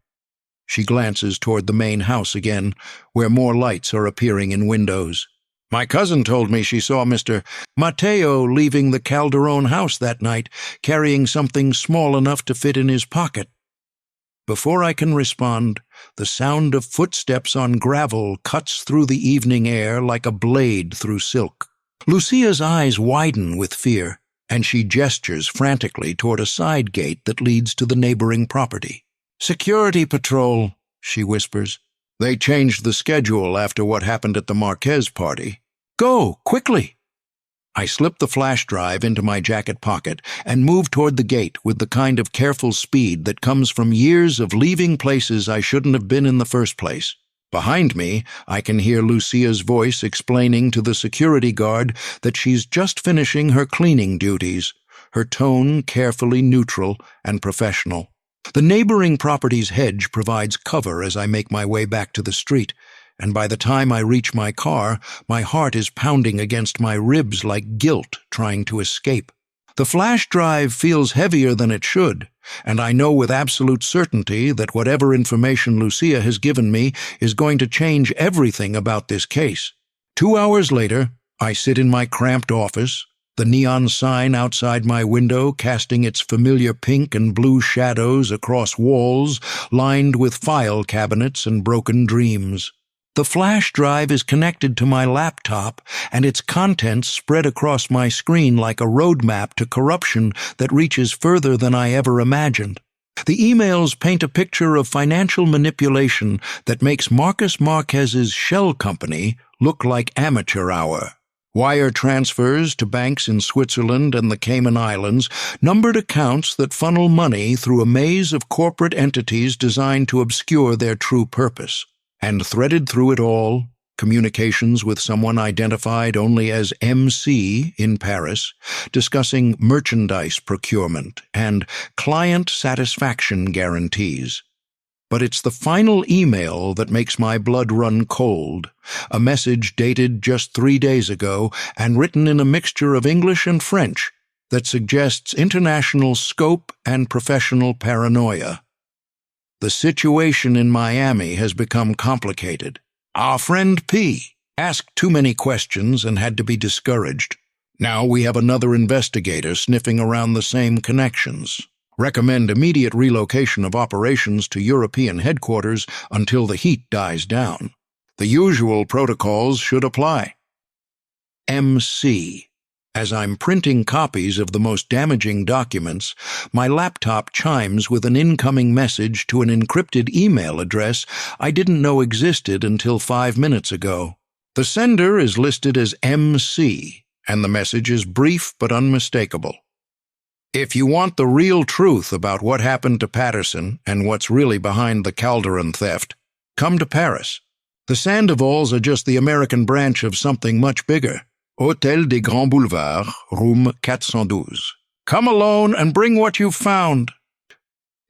She glances toward the main house again, where more lights are appearing in windows. My cousin told me she saw Mr. Mateo leaving the Calderon house that night, carrying something small enough to fit in his pocket. Before I can respond, the sound of footsteps on gravel cuts through the evening air like a blade through silk. Lucia's eyes widen with fear, and she gestures frantically toward a side gate that leads to the neighboring property. "Security patrol," she whispers. "They changed the schedule after what happened at the Marquez party. Go, quickly!" I slip the flash drive into my jacket pocket and move toward the gate with the kind of careful speed that comes from years of leaving places I shouldn't have been in the first place. Behind me, I can hear Lucia's voice explaining to the security guard that she's just finishing her cleaning duties, her tone carefully neutral and professional. The neighboring property's hedge provides cover as I make my way back to the street, and by the time I reach my car, my heart is pounding against my ribs like guilt trying to escape. The flash drive feels heavier than it should, and I know with absolute certainty that whatever information Lucia has given me is going to change everything about this case. 2 hours later, I sit in my cramped office, the neon sign outside my window casting its familiar pink and blue shadows across walls lined with file cabinets and broken dreams. The flash drive is connected to my laptop, and its contents spread across my screen like a roadmap to corruption that reaches further than I ever imagined. The emails paint a picture of financial manipulation that makes Marcus Marquez's shell company look like amateur hour. Wire transfers to banks in Switzerland and the Cayman Islands, numbered accounts that funnel money through a maze of corporate entities designed to obscure their true purpose. And threaded through it all, communications with someone identified only as MC in Paris, discussing merchandise procurement and client satisfaction guarantees. But it's the final email that makes my blood run cold, a message dated just 3 days ago and written in a mixture of English and French that suggests international scope and professional paranoia. The situation in Miami has become complicated. Our friend P asked too many questions and had to be discouraged. Now we have another investigator sniffing around the same connections. Recommend immediate relocation of operations to European headquarters until the heat dies down. The usual protocols should apply. MC. As I'm printing copies of the most damaging documents, my laptop chimes with an incoming message to an encrypted email address I didn't know existed until 5 minutes ago. The sender is listed as MC, and the message is brief but unmistakable. If you want the real truth about what happened to Patterson and what's really behind the Calderon theft, come to Paris. The Sandovals are just the American branch of something much bigger. Hôtel des Grands Boulevards, room 412. Come alone and bring what you've found.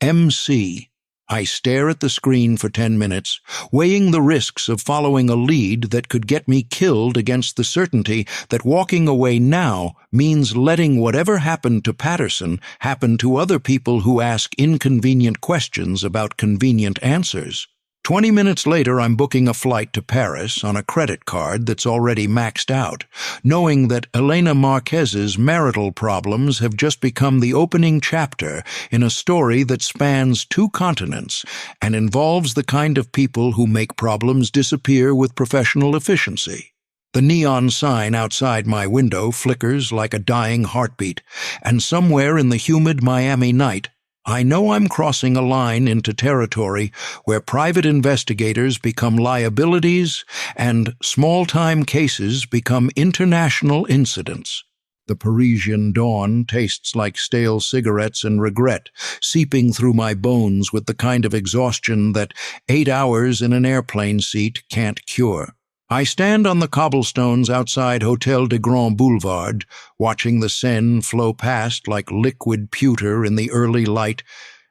MC. I stare at the screen for 10 minutes, weighing the risks of following a lead that could get me killed against the certainty that walking away now means letting whatever happened to Patterson happen to other people who ask inconvenient questions about convenient answers. 20 minutes later, I'm booking a flight to Paris on a credit card that's already maxed out, knowing that Elena Marquez's marital problems have just become the opening chapter in a story that spans 2 continents and involves the kind of people who make problems disappear with professional efficiency. The neon sign outside my window flickers like a dying heartbeat, and somewhere in the humid Miami night, I know I'm crossing a line into territory where private investigators become liabilities and small-time cases become international incidents. The Parisian dawn tastes like stale cigarettes and regret, seeping through my bones with the kind of exhaustion that 8 hours in an airplane seat can't cure. I stand on the cobblestones outside Hôtel des Grands Boulevards, watching the Seine flow past like liquid pewter in the early light,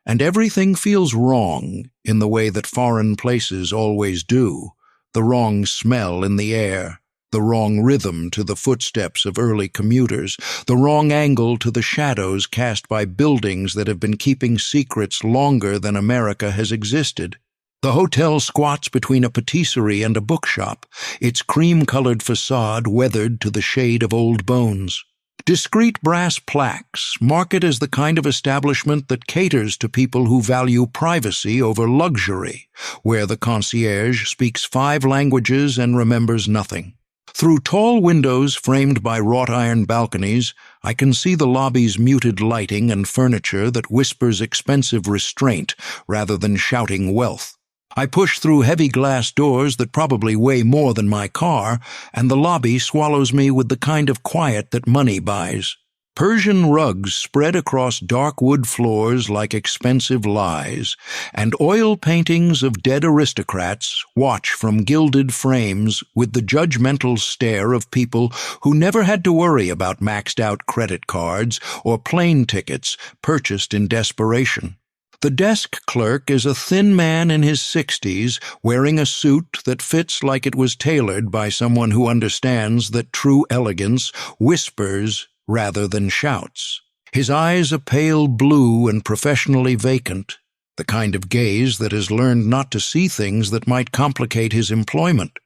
and everything feels wrong in the way that foreign places always do. The wrong smell in the air, the wrong rhythm to the footsteps of early commuters, the wrong angle to the shadows cast by buildings that have been keeping secrets longer than America has existed. The hotel squats between a patisserie and a bookshop, its cream-colored facade weathered to the shade of old bones. Discreet brass plaques mark it as the kind of establishment that caters to people who value privacy over luxury, where the concierge speaks 5 languages and remembers nothing. Through tall windows framed by wrought-iron balconies, I can see the lobby's muted lighting and furniture that whispers expensive restraint rather than shouting wealth. I push through heavy glass doors that probably weigh more than my car, and the lobby swallows me with the kind of quiet that money buys. Persian rugs spread across dark wood floors like expensive lies, and oil paintings of dead aristocrats watch from gilded frames with the judgmental stare of people who never had to worry about maxed-out credit cards or plane tickets purchased in desperation. The desk clerk is a thin man in his 60s, wearing a suit that fits like it was tailored by someone who understands that true elegance whispers rather than shouts. His eyes a pale blue and professionally vacant, the kind of gaze that has learned not to see things that might complicate his employment.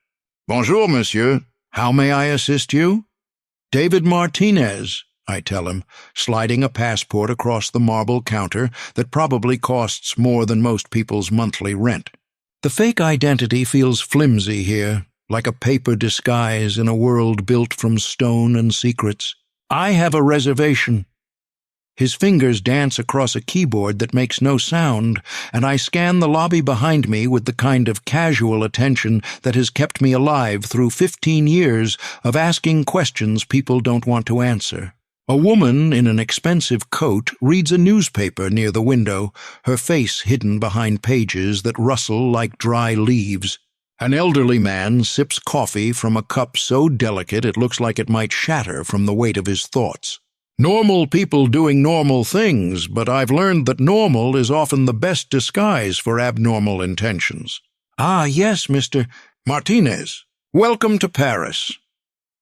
"Bonjour, monsieur. How may I assist you?" "David Martinez," I tell him, sliding a passport across the marble counter that probably costs more than most people's monthly rent. The fake identity feels flimsy here, like a paper disguise in a world built from stone and secrets. "I have a reservation." His fingers dance across a keyboard that makes no sound, and I scan the lobby behind me with the kind of casual attention that has kept me alive through 15 years of asking questions people don't want to answer. A woman in an expensive coat reads a newspaper near the window, her face hidden behind pages that rustle like dry leaves. An elderly man sips coffee from a cup so delicate it looks like it might shatter from the weight of his thoughts. Normal people doing normal things, but I've learned that normal is often the best disguise for abnormal intentions. "Ah, yes, Mr. Martinez. Welcome to Paris."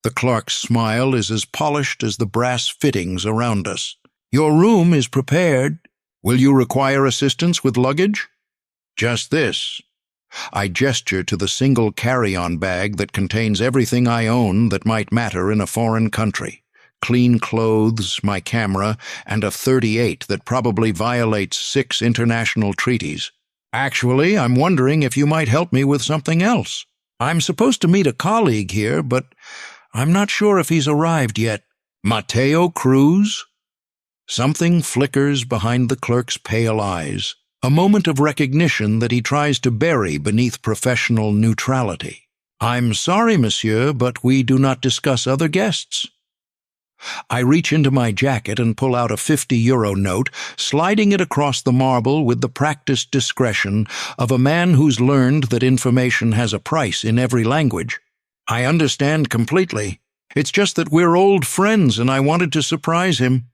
The clerk's smile is as polished as the brass fittings around us. "Your room is prepared. Will you require assistance with luggage?" "Just this." I gesture to the single carry-on bag that contains everything I own that might matter in a foreign country. Clean clothes, my camera, and a .38 that probably violates 6 international treaties. "Actually, I'm wondering if you might help me with something else. I'm supposed to meet a colleague here, but I'm not sure if he's arrived yet." "Mateo Cruz?" Something flickers behind the clerk's pale eyes, a moment of recognition that he tries to bury beneath professional neutrality. "I'm sorry, monsieur, but we do not discuss other guests." I reach into my jacket and pull out a €50 note, sliding it across the marble with the practiced discretion of a man who's learned that information has a price in every language. "I understand completely. It's just that we're old friends and I wanted to surprise him."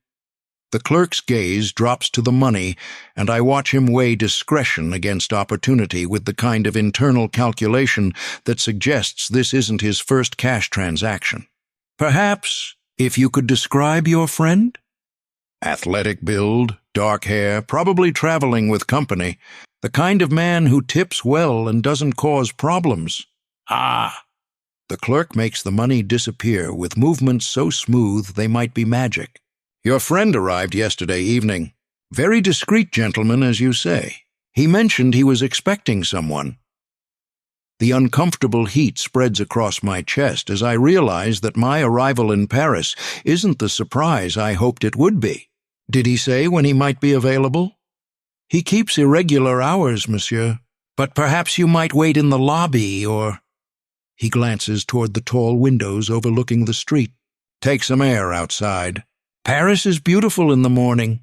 The clerk's gaze drops to the money, and I watch him weigh discretion against opportunity with the kind of internal calculation that suggests this isn't his first cash transaction. "Perhaps, if you could describe your friend?" "Athletic build, dark hair, probably traveling with company. The kind of man who tips well and doesn't cause problems." "Ah." The clerk makes the money disappear with movements so smooth they might be magic. "Your friend arrived yesterday evening. Very discreet gentleman, as you say. He mentioned he was expecting someone." The uncomfortable heat spreads across my chest as I realize that my arrival in Paris isn't the surprise I hoped it would be. "Did he say when he might be available?" "He keeps irregular hours, monsieur. But perhaps you might wait in the lobby, or—" He glances toward the tall windows overlooking the street. "Take some air outside. Paris is beautiful in the morning."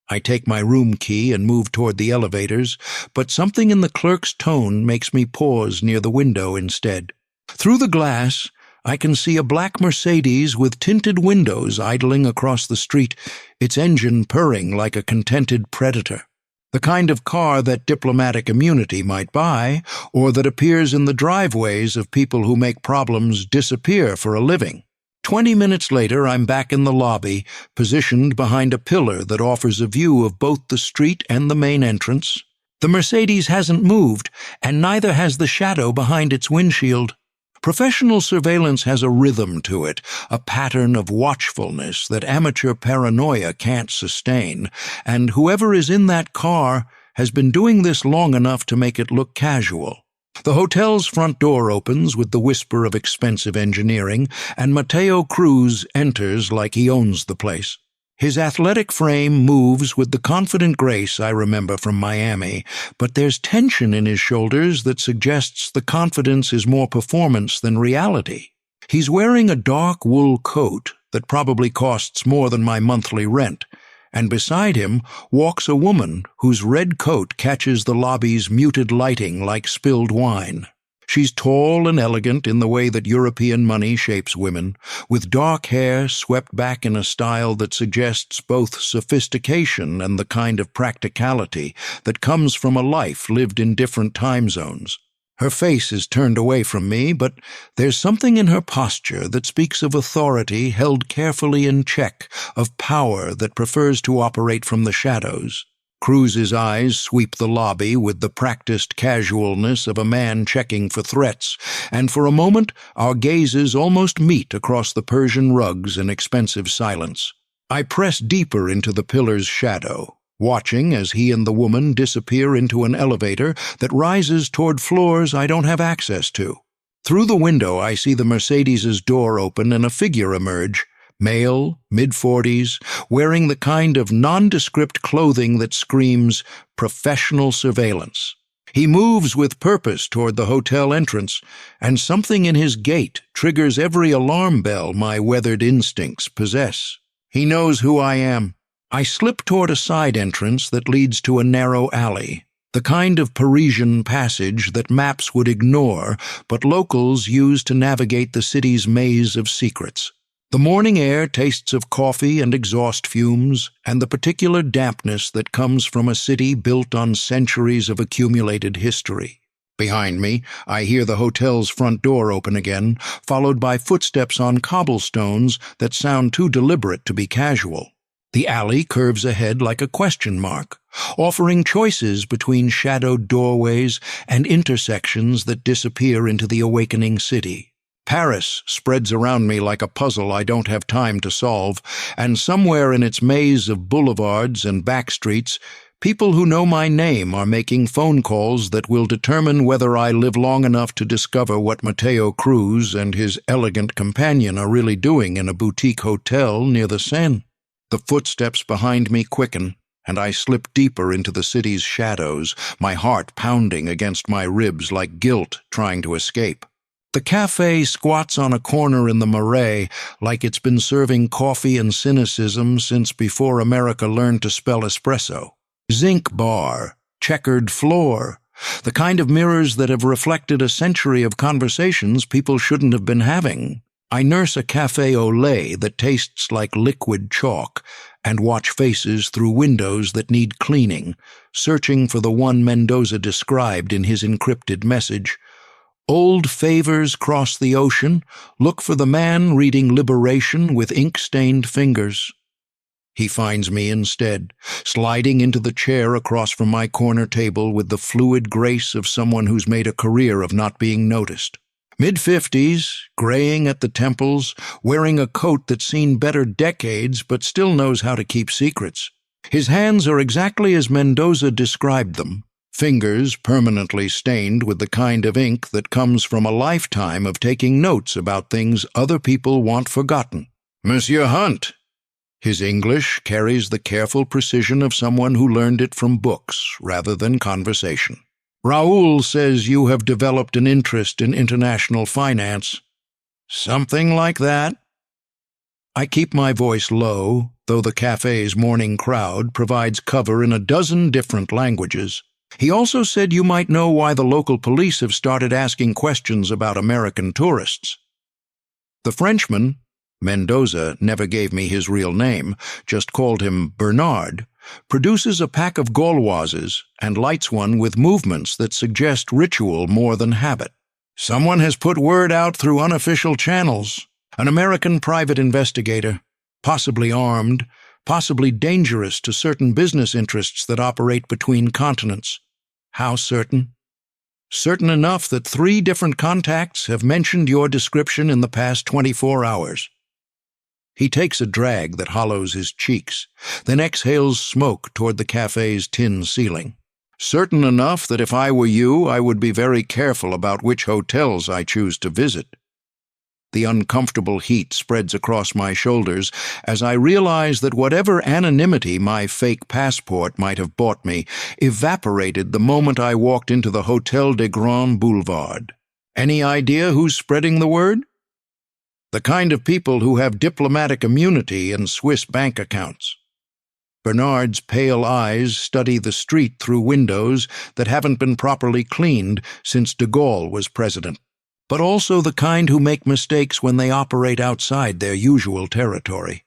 I take my room key and move toward the elevators, but something in the clerk's tone makes me pause near the window instead. Through the glass, I can see a black Mercedes with tinted windows idling across the street, its engine purring like a contented predator. The kind of car that diplomatic immunity might buy, or that appears in the driveways of people who make problems disappear for a living. 20 minutes later, I'm back in the lobby, positioned behind a pillar that offers a view of both the street and the main entrance. The Mercedes hasn't moved, and neither has the shadow behind its windshield. Professional surveillance has a rhythm to it, a pattern of watchfulness that amateur paranoia can't sustain, and whoever is in that car has been doing this long enough to make it look casual. The hotel's front door opens with the whisper of expensive engineering, and Mateo Cruz enters like he owns the place. His athletic frame moves with the confident grace I remember from Miami, but there's tension in his shoulders that suggests the confidence is more performance than reality. He's wearing a dark wool coat that probably costs more than my monthly rent, and beside him walks a woman whose red coat catches the lobby's muted lighting like spilled wine. She's tall and elegant in the way that European money shapes women, with dark hair swept back in a style that suggests both sophistication and the kind of practicality that comes from a life lived in different time zones. Her face is turned away from me, but there's something in her posture that speaks of authority held carefully in check, of power that prefers to operate from the shadows. Cruz's eyes sweep the lobby with the practiced casualness of a man checking for threats, and for a moment our gazes almost meet across the Persian rugs in expensive silence. I press deeper into the pillar's shadow, watching as he and the woman disappear into an elevator that rises toward floors I don't have access to. Through the window I see the Mercedes's door open and a figure emerge, male, mid-40s, wearing the kind of nondescript clothing that screams professional surveillance. He moves with purpose toward the hotel entrance, and something in his gait triggers every alarm bell my weathered instincts possess. He knows who I am. I slip toward a side entrance that leads to a narrow alley, the kind of Parisian passage that maps would ignore, but locals use to navigate the city's maze of secrets. The morning air tastes of coffee and exhaust fumes, and the particular dampness that comes from a city built on centuries of accumulated history. Behind me, I hear the hotel's front door open again, followed by footsteps on cobblestones that sound too deliberate to be casual. The alley curves ahead like a question mark, offering choices between shadowed doorways and intersections that disappear into the awakening city. Paris spreads around me like a puzzle I don't have time to solve, and somewhere in its maze of boulevards and back streets, people who know my name are making phone calls that will determine whether I live long enough to discover what Mateo Cruz and his elegant companion are really doing in a boutique hotel near the Seine. The footsteps behind me quicken, and I slip deeper into the city's shadows, my heart pounding against my ribs like guilt trying to escape. The café squats on a corner in the Marais like it's been serving coffee and cynicism since before America learned to spell espresso. Zinc bar, checkered floor, the kind of mirrors that have reflected a century of conversations people shouldn't have been having. I nurse a café au lait that tastes like liquid chalk and watch faces through windows that need cleaning, searching for the one Mendoza described in his encrypted message. Old favors cross the ocean, look for the man reading Liberation with ink-stained fingers. He finds me instead, sliding into the chair across from my corner table with the fluid grace of someone who's made a career of not being noticed. Mid-50s, graying at the temples, wearing a coat that's seen better decades but still knows how to keep secrets. His hands are exactly as Mendoza described them, fingers permanently stained with the kind of ink that comes from a lifetime of taking notes about things other people want forgotten. "Monsieur Hunt." His English carries the careful precision of someone who learned it from books rather than conversation. "Raoul says you have developed an interest in international finance." "Something like that." I keep my voice low, though the cafe's morning crowd provides cover in a dozen different languages. "He also said you might know why the local police have started asking questions about American tourists." The Frenchman, Mendoza never gave me his real name, just called him Bernard, produces a pack of Gauloises and lights one with movements that suggest ritual more than habit. "Someone has put word out through unofficial channels. An American private investigator, possibly armed, possibly dangerous to certain business interests that operate between continents." "How certain?" "Certain enough that 3 different contacts have mentioned your description in the past 24 hours. He takes a drag that hollows his cheeks, then exhales smoke toward the cafe's tin ceiling. "Certain enough that if I were you, I would be very careful about which hotels I choose to visit." The uncomfortable heat spreads across my shoulders as I realize that whatever anonymity my fake passport might have bought me evaporated the moment I walked into the Hotel des Grands Boulevards. Any idea who's spreading the word? The kind of people who have diplomatic immunity and Swiss bank accounts. Bernard's pale eyes study the street through windows that haven't been properly cleaned since de Gaulle was president, but also the kind who make mistakes when they operate outside their usual territory.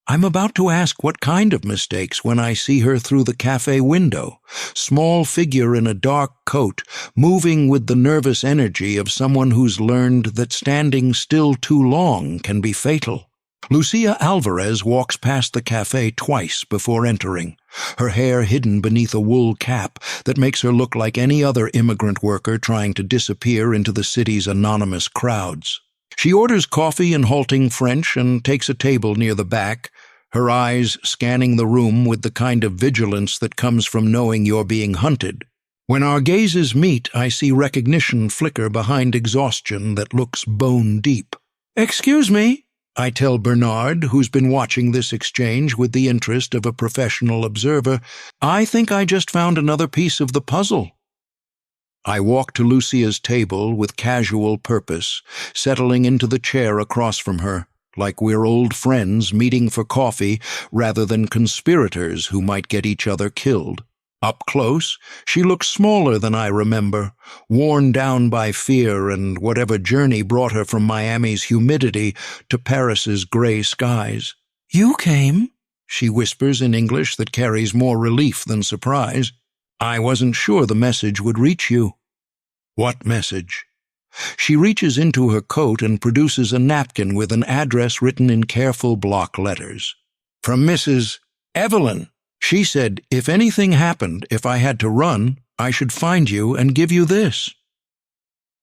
I'm about to ask what kind of mistakes when I see her through the cafe window, small figure in a dark coat, moving with the nervous energy of someone who's learned that standing still too long can be fatal. Lucia Alvarez walks past the cafe twice before entering, her hair hidden beneath a wool cap that makes her look like any other immigrant worker trying to disappear into the city's anonymous crowds. She orders coffee in halting French and takes a table near the back, her eyes scanning the room with the kind of vigilance that comes from knowing you're being hunted. When our gazes meet, I see recognition flicker behind exhaustion that looks bone deep. "Excuse me," I tell Bernard, who's been watching this exchange with the interest of a professional observer. "I think I just found another piece of the puzzle." I walk to Lucia's table with casual purpose, settling into the chair across from her, like we're old friends meeting for coffee rather than conspirators who might get each other killed. Up close, she looks smaller than I remember, worn down by fear and whatever journey brought her from Miami's humidity to Paris's gray skies. "You came?" she whispers in English that carries more relief than surprise. "I wasn't sure the message would reach you." "What message?" She reaches into her coat and produces a napkin with an address written in careful block letters. "From Mrs. Evelyn. She said if anything happened, if I had to run, I should find you and give you this."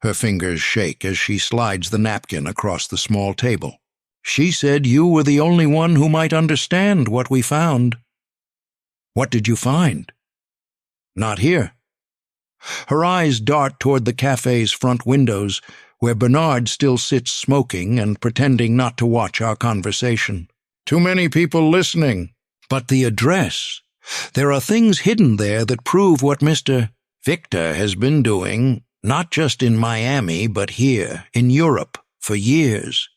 Her fingers shake as she slides the napkin across the small table. "She said you were the only one who might understand what we found." "What did you find?" "Not here." Her eyes dart toward the cafe's front windows, where Bernard still sits smoking and pretending not to watch our conversation. "Too many people listening." "But the address. There are things hidden there that prove what Mr. Victor has been doing, not just in Miami, but here, in Europe, for years."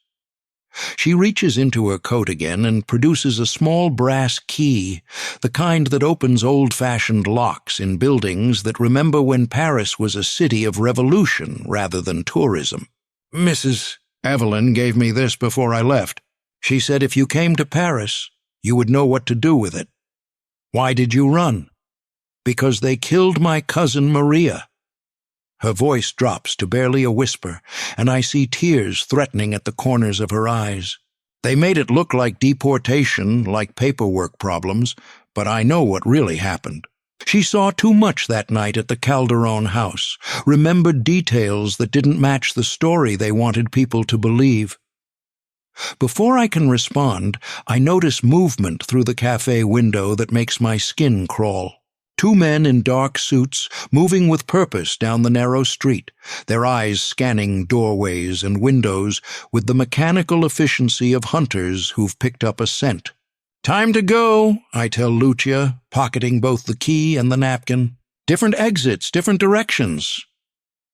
She reaches into her coat again and produces a small brass key, the kind that opens old-fashioned locks in buildings that remember when Paris was a city of revolution rather than tourism. "Mrs. Evelyn gave me this before I left. She said if you came to Paris, you would know what to do with it. Why did you run? Because they killed my cousin Maria. Her voice drops to barely a whisper, and I see tears threatening at the corners of her eyes. They made it look like deportation, like paperwork problems, but I know what really happened. She saw too much that night at the Calderon house, remembered details that didn't match the story they wanted people to believe. Before I can respond, I notice movement through the cafe window that makes my skin crawl. Two men in dark suits moving with purpose down the narrow street, their eyes scanning doorways and windows with the mechanical efficiency of hunters who've picked up a scent. "Time to go," I tell Lucia, pocketing both the key and the napkin. "Different exits, different directions."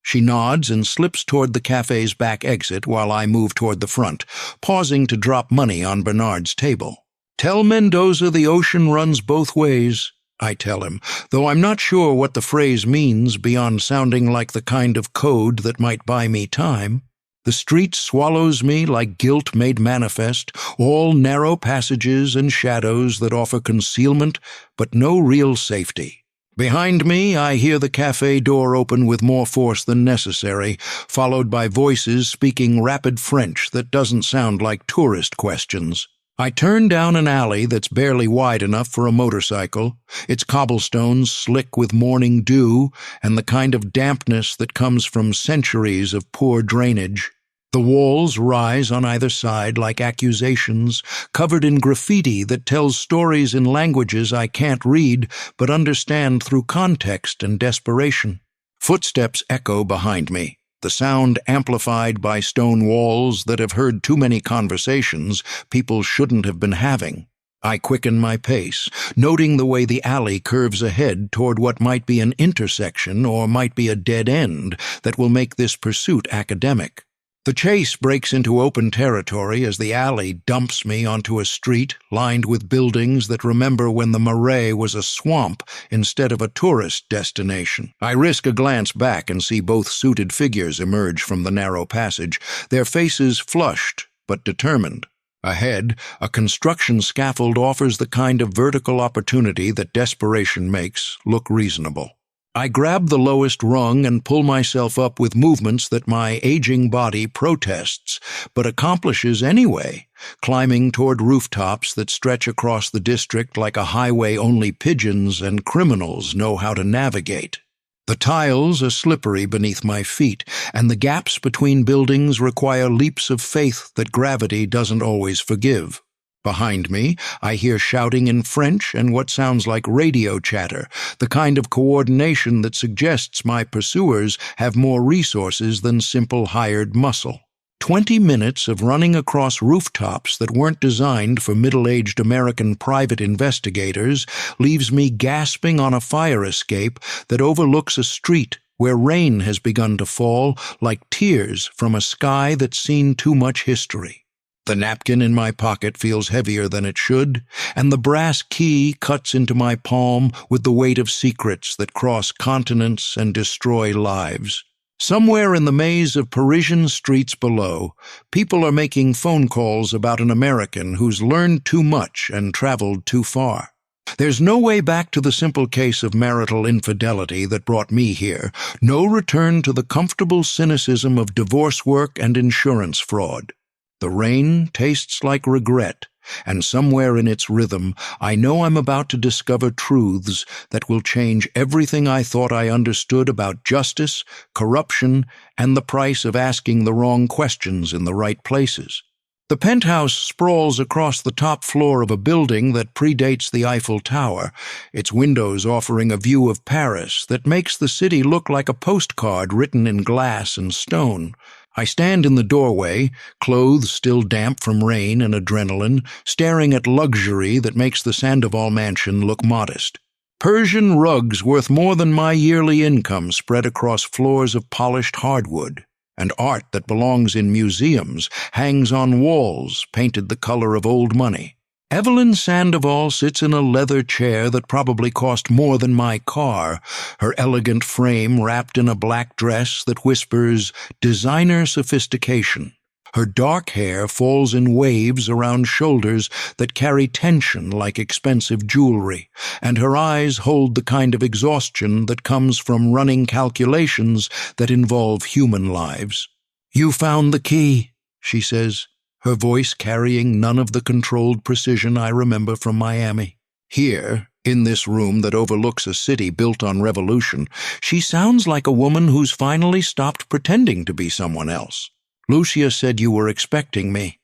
She nods and slips toward the cafe's back exit while I move toward the front, pausing to drop money on Bernard's table. "Tell Mendoza the ocean runs both ways," I tell him, though I'm not sure what the phrase means beyond sounding like the kind of code that might buy me time. The street swallows me like guilt made manifest, all narrow passages and shadows that offer concealment but no real safety. Behind me, I hear the cafe door open with more force than necessary, followed by voices speaking rapid French that doesn't sound like tourist questions. I turn down an alley that's barely wide enough for a motorcycle, its cobblestones slick with morning dew and the kind of dampness that comes from centuries of poor drainage. The walls rise on either side like accusations, covered in graffiti that tells stories in languages I can't read but understand through context and desperation. Footsteps echo behind me, the sound amplified by stone walls that have heard too many conversations people shouldn't have been having. I quicken my pace, noting the way the alley curves ahead toward what might be an intersection or might be a dead end that will make this pursuit academic. The chase breaks into open territory as the alley dumps me onto a street lined with buildings that remember when the Marais was a swamp instead of a tourist destination. I risk a glance back and see both suited figures emerge from the narrow passage, their faces flushed but determined. Ahead, a construction scaffold offers the kind of vertical opportunity that desperation makes look reasonable. I grab the lowest rung and pull myself up with movements that my aging body protests, but accomplishes anyway, climbing toward rooftops that stretch across the district like a highway only pigeons and criminals know how to navigate. The tiles are slippery beneath my feet, and the gaps between buildings require leaps of faith that gravity doesn't always forgive. Behind me, I hear shouting in French and what sounds like radio chatter, the kind of coordination that suggests my pursuers have more resources than simple hired muscle. 20 minutes of running across rooftops that weren't designed for middle-aged American private investigators leaves me gasping on a fire escape that overlooks a street where rain has begun to fall like tears from a sky that's seen too much history. The napkin in my pocket feels heavier than it should, and the brass key cuts into my palm with the weight of secrets that cross continents and destroy lives. Somewhere in the maze of Parisian streets below, people are making phone calls about an American who's learned too much and traveled too far. There's no way back to the simple case of marital infidelity that brought me here, no return to the comfortable cynicism of divorce work and insurance fraud. The rain tastes like regret, and somewhere in its rhythm, I know I'm about to discover truths that will change everything I thought I understood about justice, corruption, and the price of asking the wrong questions in the right places. The penthouse sprawls across the top floor of a building that predates the Eiffel Tower, its windows offering a view of Paris that makes the city look like a postcard written in glass and stone. I stand in the doorway, clothes still damp from rain and adrenaline, staring at luxury that makes the Sandoval mansion look modest. Persian rugs worth more than my yearly income spread across floors of polished hardwood, and art that belongs in museums hangs on walls painted the color of old money. Evelyn Sandoval sits in a leather chair that probably cost more than my car, her elegant frame wrapped in a black dress that whispers designer sophistication. Her dark hair falls in waves around shoulders that carry tension like expensive jewelry, and her eyes hold the kind of exhaustion that comes from running calculations that involve human lives. "You found the key," she says, her voice carrying none of the controlled precision I remember from Miami. Here, in this room that overlooks a city built on revolution, she sounds like a woman who's finally stopped pretending to be someone else. "Lucia said you were expecting me."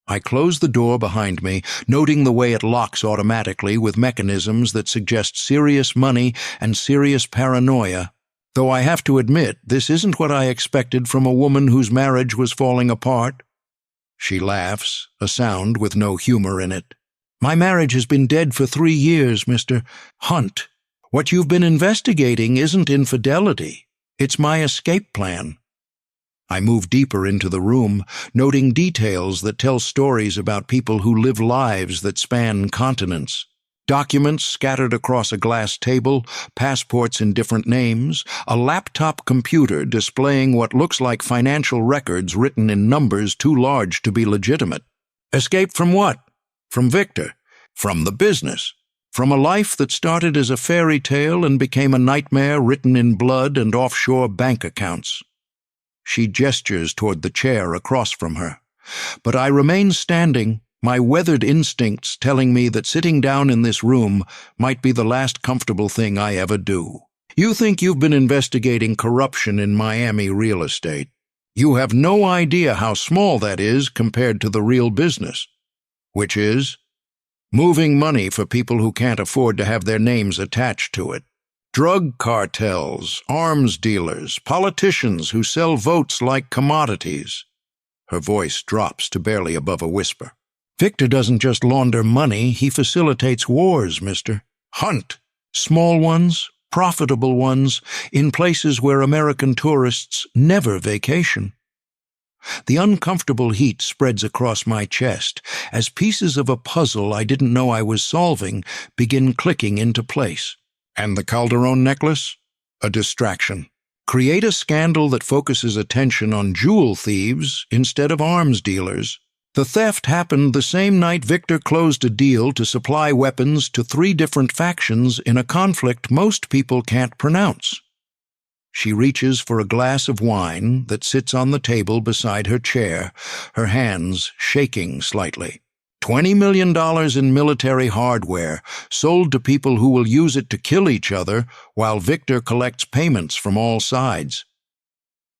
I close the door behind me, noting the way it locks automatically with mechanisms that suggest serious money and serious paranoia, though I have to admit this isn't what I expected from a woman whose marriage was falling apart. She laughs, a sound with no humor in it. "My marriage has been dead for 3 years, Mr. Hunt. What you've been investigating isn't infidelity. It's my escape plan." I move deeper into the room, noting details that tell stories about people who live lives that span continents. Documents scattered across a glass table, passports in different names, a laptop computer displaying what looks like financial records written in numbers too large to be legitimate. Escape from what? From Victor. From the business. From a life that started as a fairy tale and became a nightmare written in blood and offshore bank accounts. She gestures toward the chair across from her. But I remain standing, my weathered instincts telling me that sitting down in this room might be the last comfortable thing I ever do. "You think you've been investigating corruption in Miami real estate. You have no idea how small that is compared to the real business, which is moving money for people who can't afford to have their names attached to it. Drug cartels, arms dealers, politicians who sell votes like commodities." Her voice drops to barely above a whisper. "Victor doesn't just launder money, he facilitates wars, Mr. Hunt. Small ones, profitable ones, in places where American tourists never vacation." The uncomfortable heat spreads across my chest as pieces of a puzzle I didn't know I was solving begin clicking into place. And the Calderon necklace? A distraction. Create a scandal that focuses attention on jewel thieves instead of arms dealers. The theft happened the same night Victor closed a deal to supply weapons to 3 different factions in a conflict most people can't pronounce. She reaches for a glass of wine that sits on the table beside her chair, her hands shaking slightly. $20 million in military hardware, sold to people who will use it to kill each other while Victor collects payments from all sides.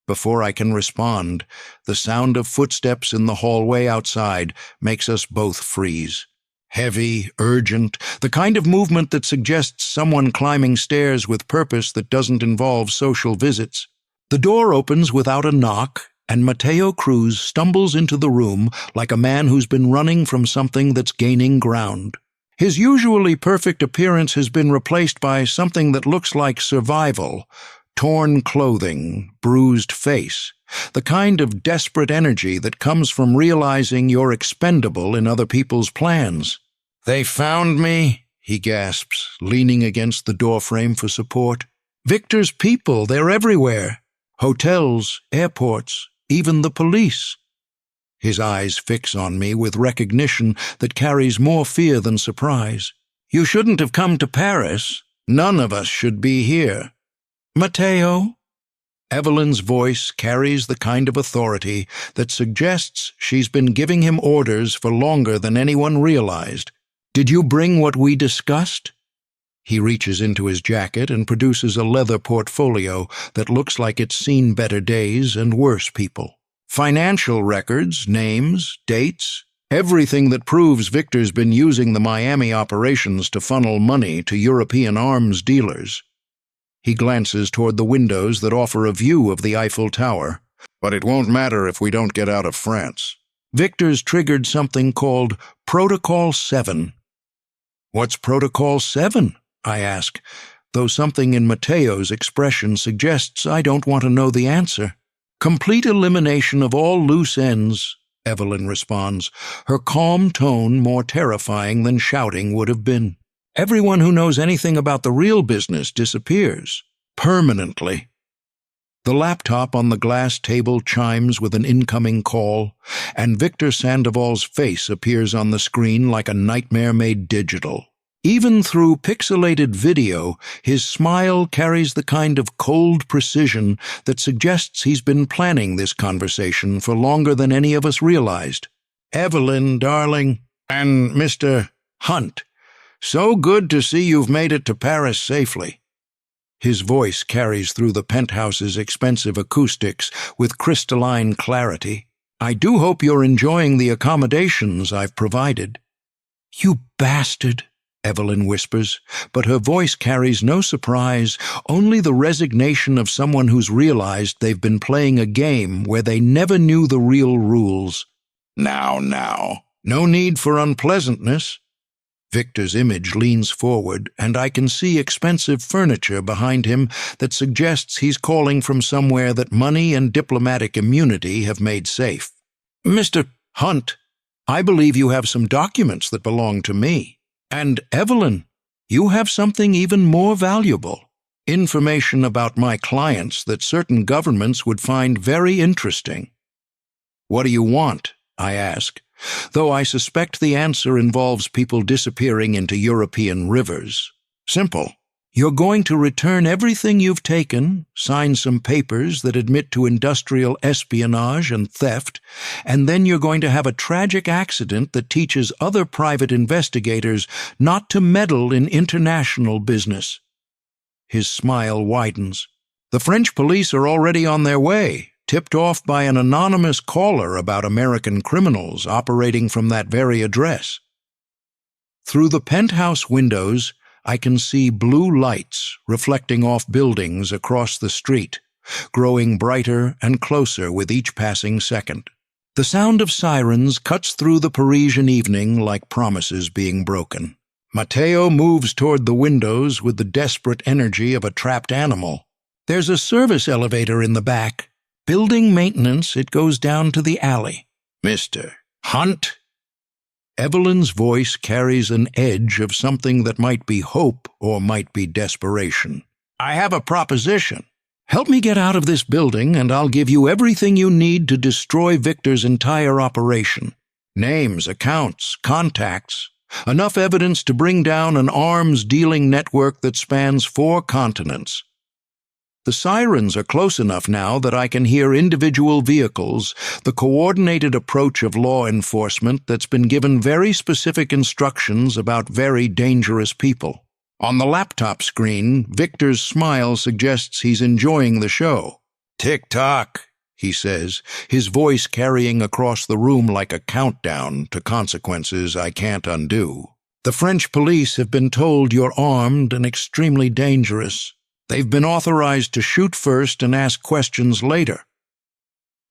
Before I can respond, the sound of footsteps in the hallway outside makes us both freeze. Heavy, urgent, the kind of movement that suggests someone climbing stairs with purpose that doesn't involve social visits. The door opens without a knock, and Mateo Cruz stumbles into the room like a man who's been running from something that's gaining ground. His usually perfect appearance has been replaced by something that looks like survival, torn clothing, bruised face, the kind of desperate energy that comes from realizing you're expendable in other people's plans. "They found me," he gasps, leaning against the doorframe for support. "Victor's people, they're everywhere. Hotels, airports, even the police." His eyes fix on me with recognition that carries more fear than surprise. "You shouldn't have come to Paris. None of us should be here." "Mateo?" Evelyn's voice carries the kind of authority that suggests she's been giving him orders for longer than anyone realized. "Did you bring what we discussed?" He reaches into his jacket and produces a leather portfolio that looks like it's seen better days and worse people. Financial records, names, dates, everything that proves Victor's been using the Miami operations to funnel money to European arms dealers. He glances toward the windows that offer a view of the Eiffel Tower. "But it won't matter if we don't get out of France. Victor's triggered something called Protocol 7. "What's Protocol 7? I ask, though something in Mateo's expression suggests I don't want to know the answer. "Complete elimination of all loose ends," Evelyn responds, her calm tone more terrifying than shouting would have been. "Everyone who knows anything about the real business disappears. Permanently." The laptop on the glass table chimes with an incoming call, and Victor Sandoval's face appears on the screen like a nightmare made digital. Even through pixelated video, his smile carries the kind of cold precision that suggests he's been planning this conversation for longer than any of us realized. "Evelyn, darling, and Mr. Hunt, so good to see you've made it to Paris safely." His voice carries through the penthouse's expensive acoustics with crystalline clarity. "I do hope you're enjoying the accommodations I've provided." "You bastard," Evelyn whispers, but her voice carries no surprise, only the resignation of someone who's realized they've been playing a game where they never knew the real rules. Now, no need for unpleasantness." Victor's image leans forward, and I can see expensive furniture behind him that suggests he's calling from somewhere that money and diplomatic immunity have made safe. "Mr. Hunt, I believe you have some documents that belong to me. And Evelyn, you have something even more valuable. Information about my clients that certain governments would find very interesting." "What do you want?" I ask, though I suspect the answer involves people disappearing into European rivers. "Simple. You're going to return everything you've taken, sign some papers that admit to industrial espionage and theft, and then you're going to have a tragic accident that teaches other private investigators not to meddle in international business." His smile widens. "The French police are already on their way, tipped off by an anonymous caller about American criminals operating from that very address." Through the penthouse windows, I can see blue lights reflecting off buildings across the street, growing brighter and closer with each passing second. The sound of sirens cuts through the Parisian evening like promises being broken. Matteo moves toward the windows with the desperate energy of a trapped animal. "There's a service elevator in the back. Building maintenance, it goes down to the alley." "Mr. Hunt?" Evelyn's voice carries an edge of something that might be hope or might be desperation. "I have a proposition. Help me get out of this building and I'll give you everything you need to destroy Victor's entire operation. Names, accounts, contacts. Enough evidence to bring down an arms-dealing network that spans 4 continents. The sirens are close enough now that I can hear individual vehicles, the coordinated approach of law enforcement that's been given very specific instructions about very dangerous people." On the laptop screen, Victor's smile suggests he's enjoying the show. "Tick-tock," he says, his voice carrying across the room like a countdown to consequences I can't undo. "The French police have been told you're armed and extremely dangerous. They've been authorized to shoot first and ask questions later."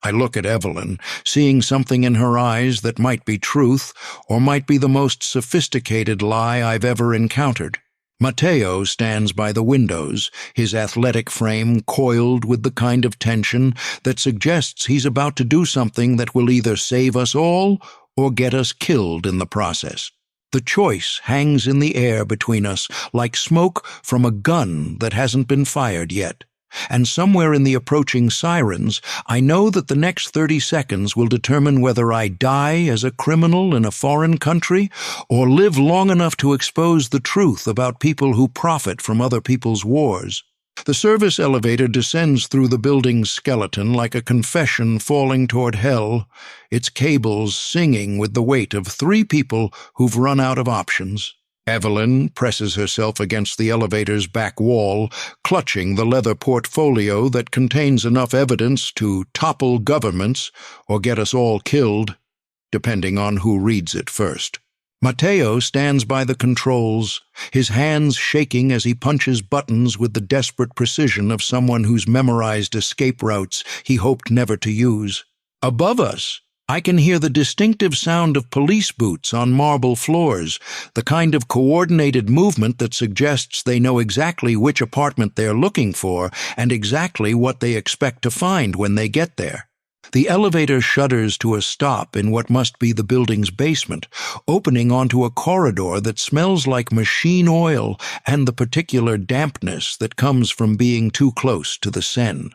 I look at Evelyn, seeing something in her eyes that might be truth or might be the most sophisticated lie I've ever encountered. Matteo stands by the windows, his athletic frame coiled with the kind of tension that suggests he's about to do something that will either save us all or get us killed in the process. The choice hangs in the air between us like smoke from a gun that hasn't been fired yet. And somewhere in the approaching sirens, I know that the next 30 seconds will determine whether I die as a criminal in a foreign country or live long enough to expose the truth about people who profit from other people's wars. The service elevator descends through the building's skeleton like a confession falling toward hell, its cables singing with the weight of 3 people who've run out of options. Evelyn presses herself against the elevator's back wall, clutching the leather portfolio that contains enough evidence to topple governments or get us all killed, depending on who reads it first. Matteo stands by the controls, his hands shaking as he punches buttons with the desperate precision of someone who's memorized escape routes he hoped never to use. Above us, I can hear the distinctive sound of police boots on marble floors, the kind of coordinated movement that suggests they know exactly which apartment they're looking for and exactly what they expect to find when they get there. The elevator shudders to a stop in what must be the building's basement, opening onto a corridor that smells like machine oil and the particular dampness that comes from being too close to the Seine.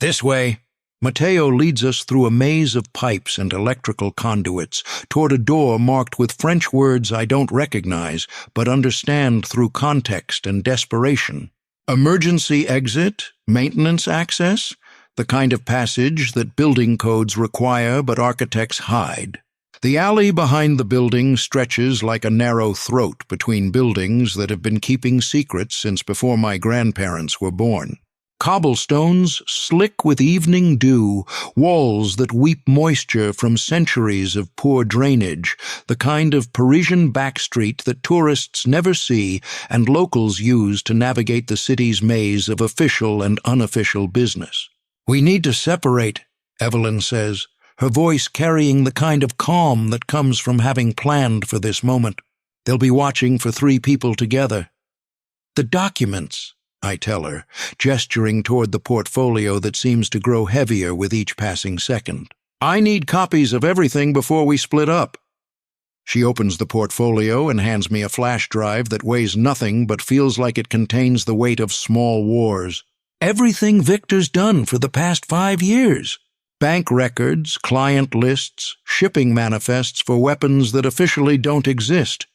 This way. Matteo leads us through a maze of pipes and electrical conduits toward a door marked with French words I don't recognize but understand through context and desperation. Emergency exit? Maintenance access? The kind of passage that building codes require but architects hide. The alley behind the building stretches like a narrow throat between buildings that have been keeping secrets since before my grandparents were born. Cobblestones slick with evening dew, walls that weep moisture from centuries of poor drainage, the kind of Parisian backstreet that tourists never see and locals use to navigate the city's maze of official and unofficial business. "We need to separate," Evelyn says, her voice carrying the kind of calm that comes from having planned for this moment. "They'll be watching for 3 people together." "The documents," I tell her, gesturing toward the portfolio that seems to grow heavier with each passing second. "I need copies of everything before we split up." She opens the portfolio and hands me a flash drive that weighs nothing but feels like it contains the weight of small wars. "Everything Victor's done for the past 5 years. Bank records, client lists, shipping manifests for weapons that officially don't exist."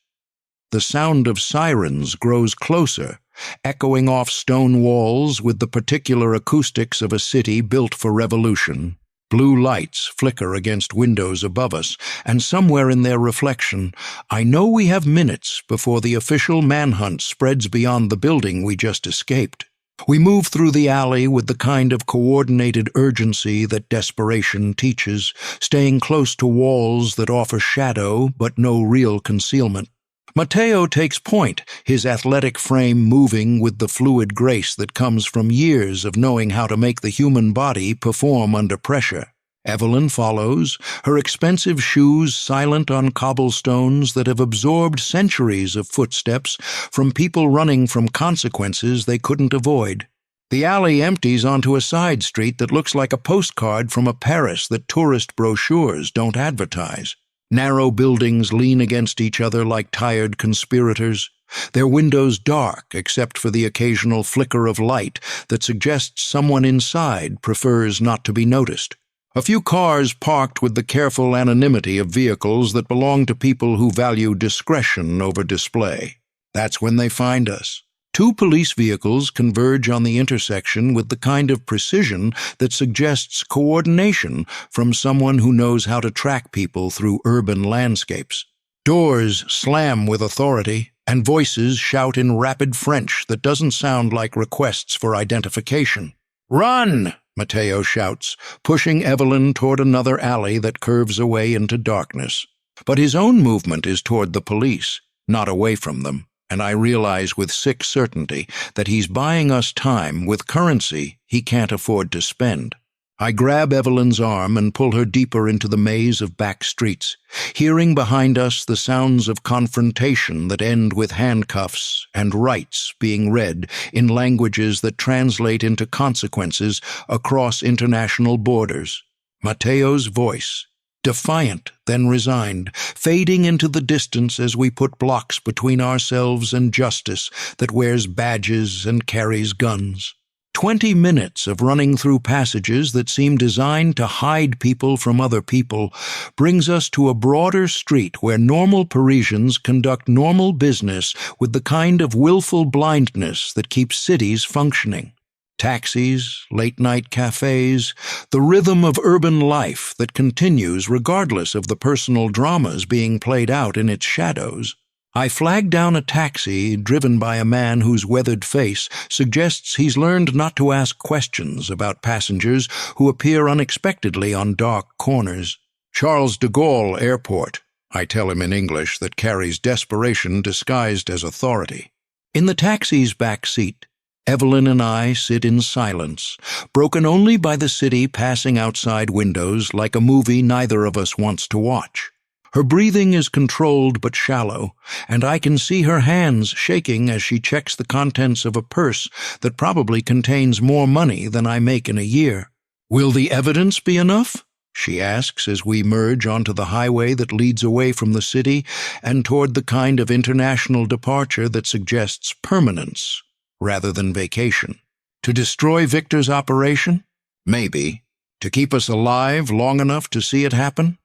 The sound of sirens grows closer, echoing off stone walls with the particular acoustics of a city built for revolution. Blue lights flicker against windows above us, and somewhere in their reflection, I know we have minutes before the official manhunt spreads beyond the building we just escaped. We move through the alley with the kind of coordinated urgency that desperation teaches, staying close to walls that offer shadow but no real concealment. Matteo takes point, his athletic frame moving with the fluid grace that comes from years of knowing how to make the human body perform under pressure. Evelyn follows, her expensive shoes silent on cobblestones that have absorbed centuries of footsteps from people running from consequences they couldn't avoid. The alley empties onto a side street that looks like a postcard from a Paris that tourist brochures don't advertise. Narrow buildings lean against each other like tired conspirators, their windows dark except for the occasional flicker of light that suggests someone inside prefers not to be noticed. A few cars parked with the careful anonymity of vehicles that belong to people who value discretion over display. That's when they find us. 2 police vehicles converge on the intersection with the kind of precision that suggests coordination from someone who knows how to track people through urban landscapes. Doors slam with authority, and voices shout in rapid French that doesn't sound like requests for identification. "Run!" Matteo shouts, pushing Evelyn toward another alley that curves away into darkness. But his own movement is toward the police, not away from them. And I realize with sick certainty that he's buying us time with currency he can't afford to spend. I grab Evelyn's arm and pull her deeper into the maze of back streets, hearing behind us the sounds of confrontation that end with handcuffs and rights being read in languages that translate into consequences across international borders. Matteo's voice, defiant, then resigned, fading into the distance as we put blocks between ourselves and justice that wears badges and carries guns. 20 minutes of running through passages that seem designed to hide people from other people brings us to a broader street where normal Parisians conduct normal business with the kind of willful blindness that keeps cities functioning. Taxis, late-night cafes, the rhythm of urban life that continues regardless of the personal dramas being played out in its shadows. I flag down a taxi driven by a man whose weathered face suggests he's learned not to ask questions about passengers who appear unexpectedly on dark corners. "Charles de Gaulle Airport," I tell him in English that carries desperation disguised as authority. In the taxi's back seat, Evelyn and I sit in silence, broken only by the city passing outside windows like a movie neither of us wants to watch. Her breathing is controlled but shallow, and I can see her hands shaking as she checks the contents of a purse that probably contains more money than I make in a year. "Will the evidence be enough?" she asks as we merge onto the highway that leads away from the city and toward the kind of international departure that suggests permanence rather than vacation. "To destroy Victor's operation?" Maybe. To keep us alive long enough to see it happen?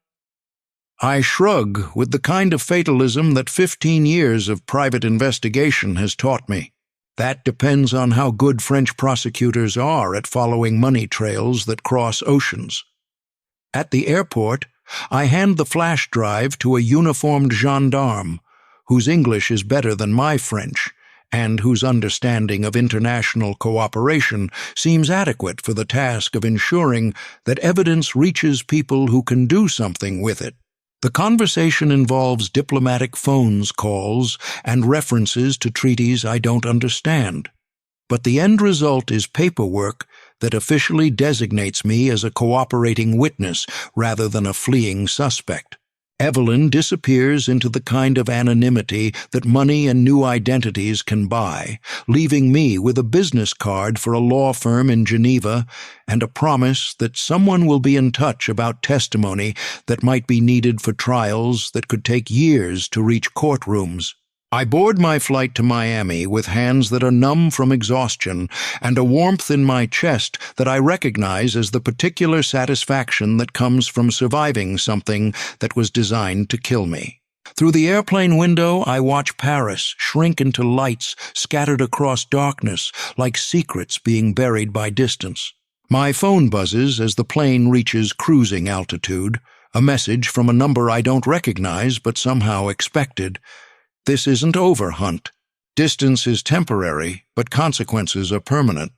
I shrug with the kind of fatalism that 15 years of private investigation has taught me. That depends on how good French prosecutors are at following money trails that cross oceans. At the airport, I hand the flash drive to a uniformed gendarme, whose English is better than my French, and whose understanding of international cooperation seems adequate for the task of ensuring that evidence reaches people who can do something with it. The conversation involves diplomatic phones calls and references to treaties I don't understand. But the end result is paperwork that officially designates me as a cooperating witness rather than a fleeing suspect. Evelyn disappears into the kind of anonymity that money and new identities can buy, leaving me with a business card for a law firm in Geneva and a promise that someone will be in touch about testimony that might be needed for trials that could take years to reach courtrooms. I board my flight to Miami with hands that are numb from exhaustion and a warmth in my chest that I recognize as the particular satisfaction that comes from surviving something that was designed to kill me. Through the airplane window, I watch Paris shrink into lights scattered across darkness like secrets being buried by distance. My phone buzzes as the plane reaches cruising altitude, a message from a number I don't recognize but somehow expected. This isn't over, Hunt. Distance is temporary, but consequences are permanent.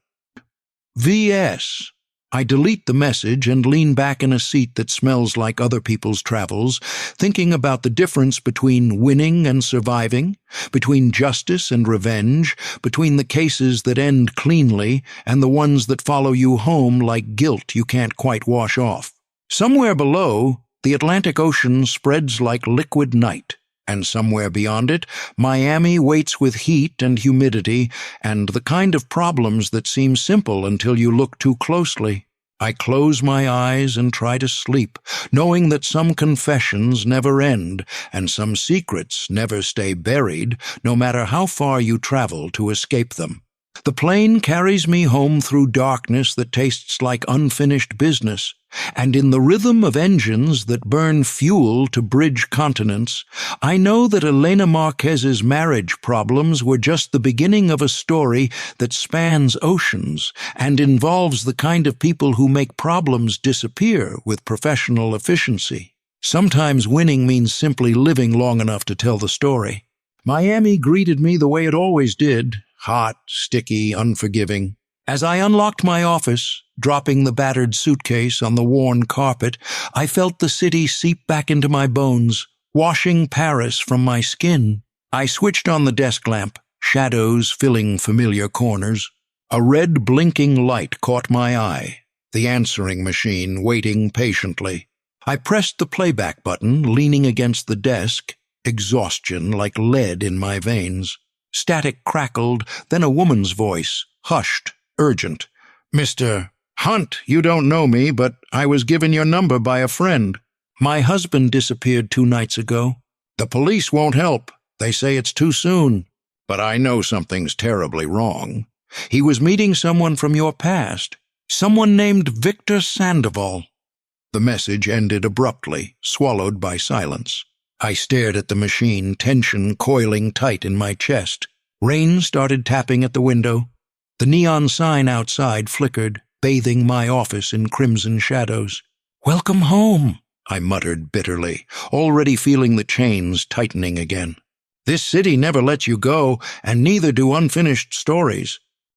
VS. I delete the message and lean back in a seat that smells like other people's travels, thinking about the difference between winning and surviving, between justice and revenge, between the cases that end cleanly and the ones that follow you home like guilt you can't quite wash off. Somewhere below, the Atlantic Ocean spreads like liquid night. And somewhere beyond it, Miami waits with heat and humidity and the kind of problems that seem simple until you look too closely. I close my eyes and try to sleep, knowing that some confessions never end and some secrets never stay buried, no matter how far you travel to escape them. The plane carries me home through darkness that tastes like unfinished business, and in the rhythm of engines that burn fuel to bridge continents, I know that Elena Marquez's marriage problems were just the beginning of a story that spans oceans and involves the kind of people who make problems disappear with professional efficiency. Sometimes winning means simply living long enough to tell the story. Miami greeted me the way it always did, hot, sticky, unforgiving. As I unlocked my office, dropping the battered suitcase on the worn carpet, I felt the city seep back into my bones, washing Paris from my skin. I switched on the desk lamp, shadows filling familiar corners. A red blinking light caught my eye, the answering machine waiting patiently. I pressed the playback button, leaning against the desk, exhaustion like lead in my veins. Static crackled, then a woman's voice, hushed, urgent. "Mr. Hunt, you don't know me, but I was given your number by a friend. My husband disappeared 2 nights ago. The police won't help. They say it's too soon. But I know something's terribly wrong. He was meeting someone from your past, someone named Victor Sandoval." The message ended abruptly, swallowed by silence. I stared at the machine, tension coiling tight in my chest. Rain started tapping at the window. The neon sign outside flickered, bathing my office in crimson shadows. "Welcome home," I muttered bitterly, already feeling the chains tightening again. "This city never lets you go, and neither do unfinished stories.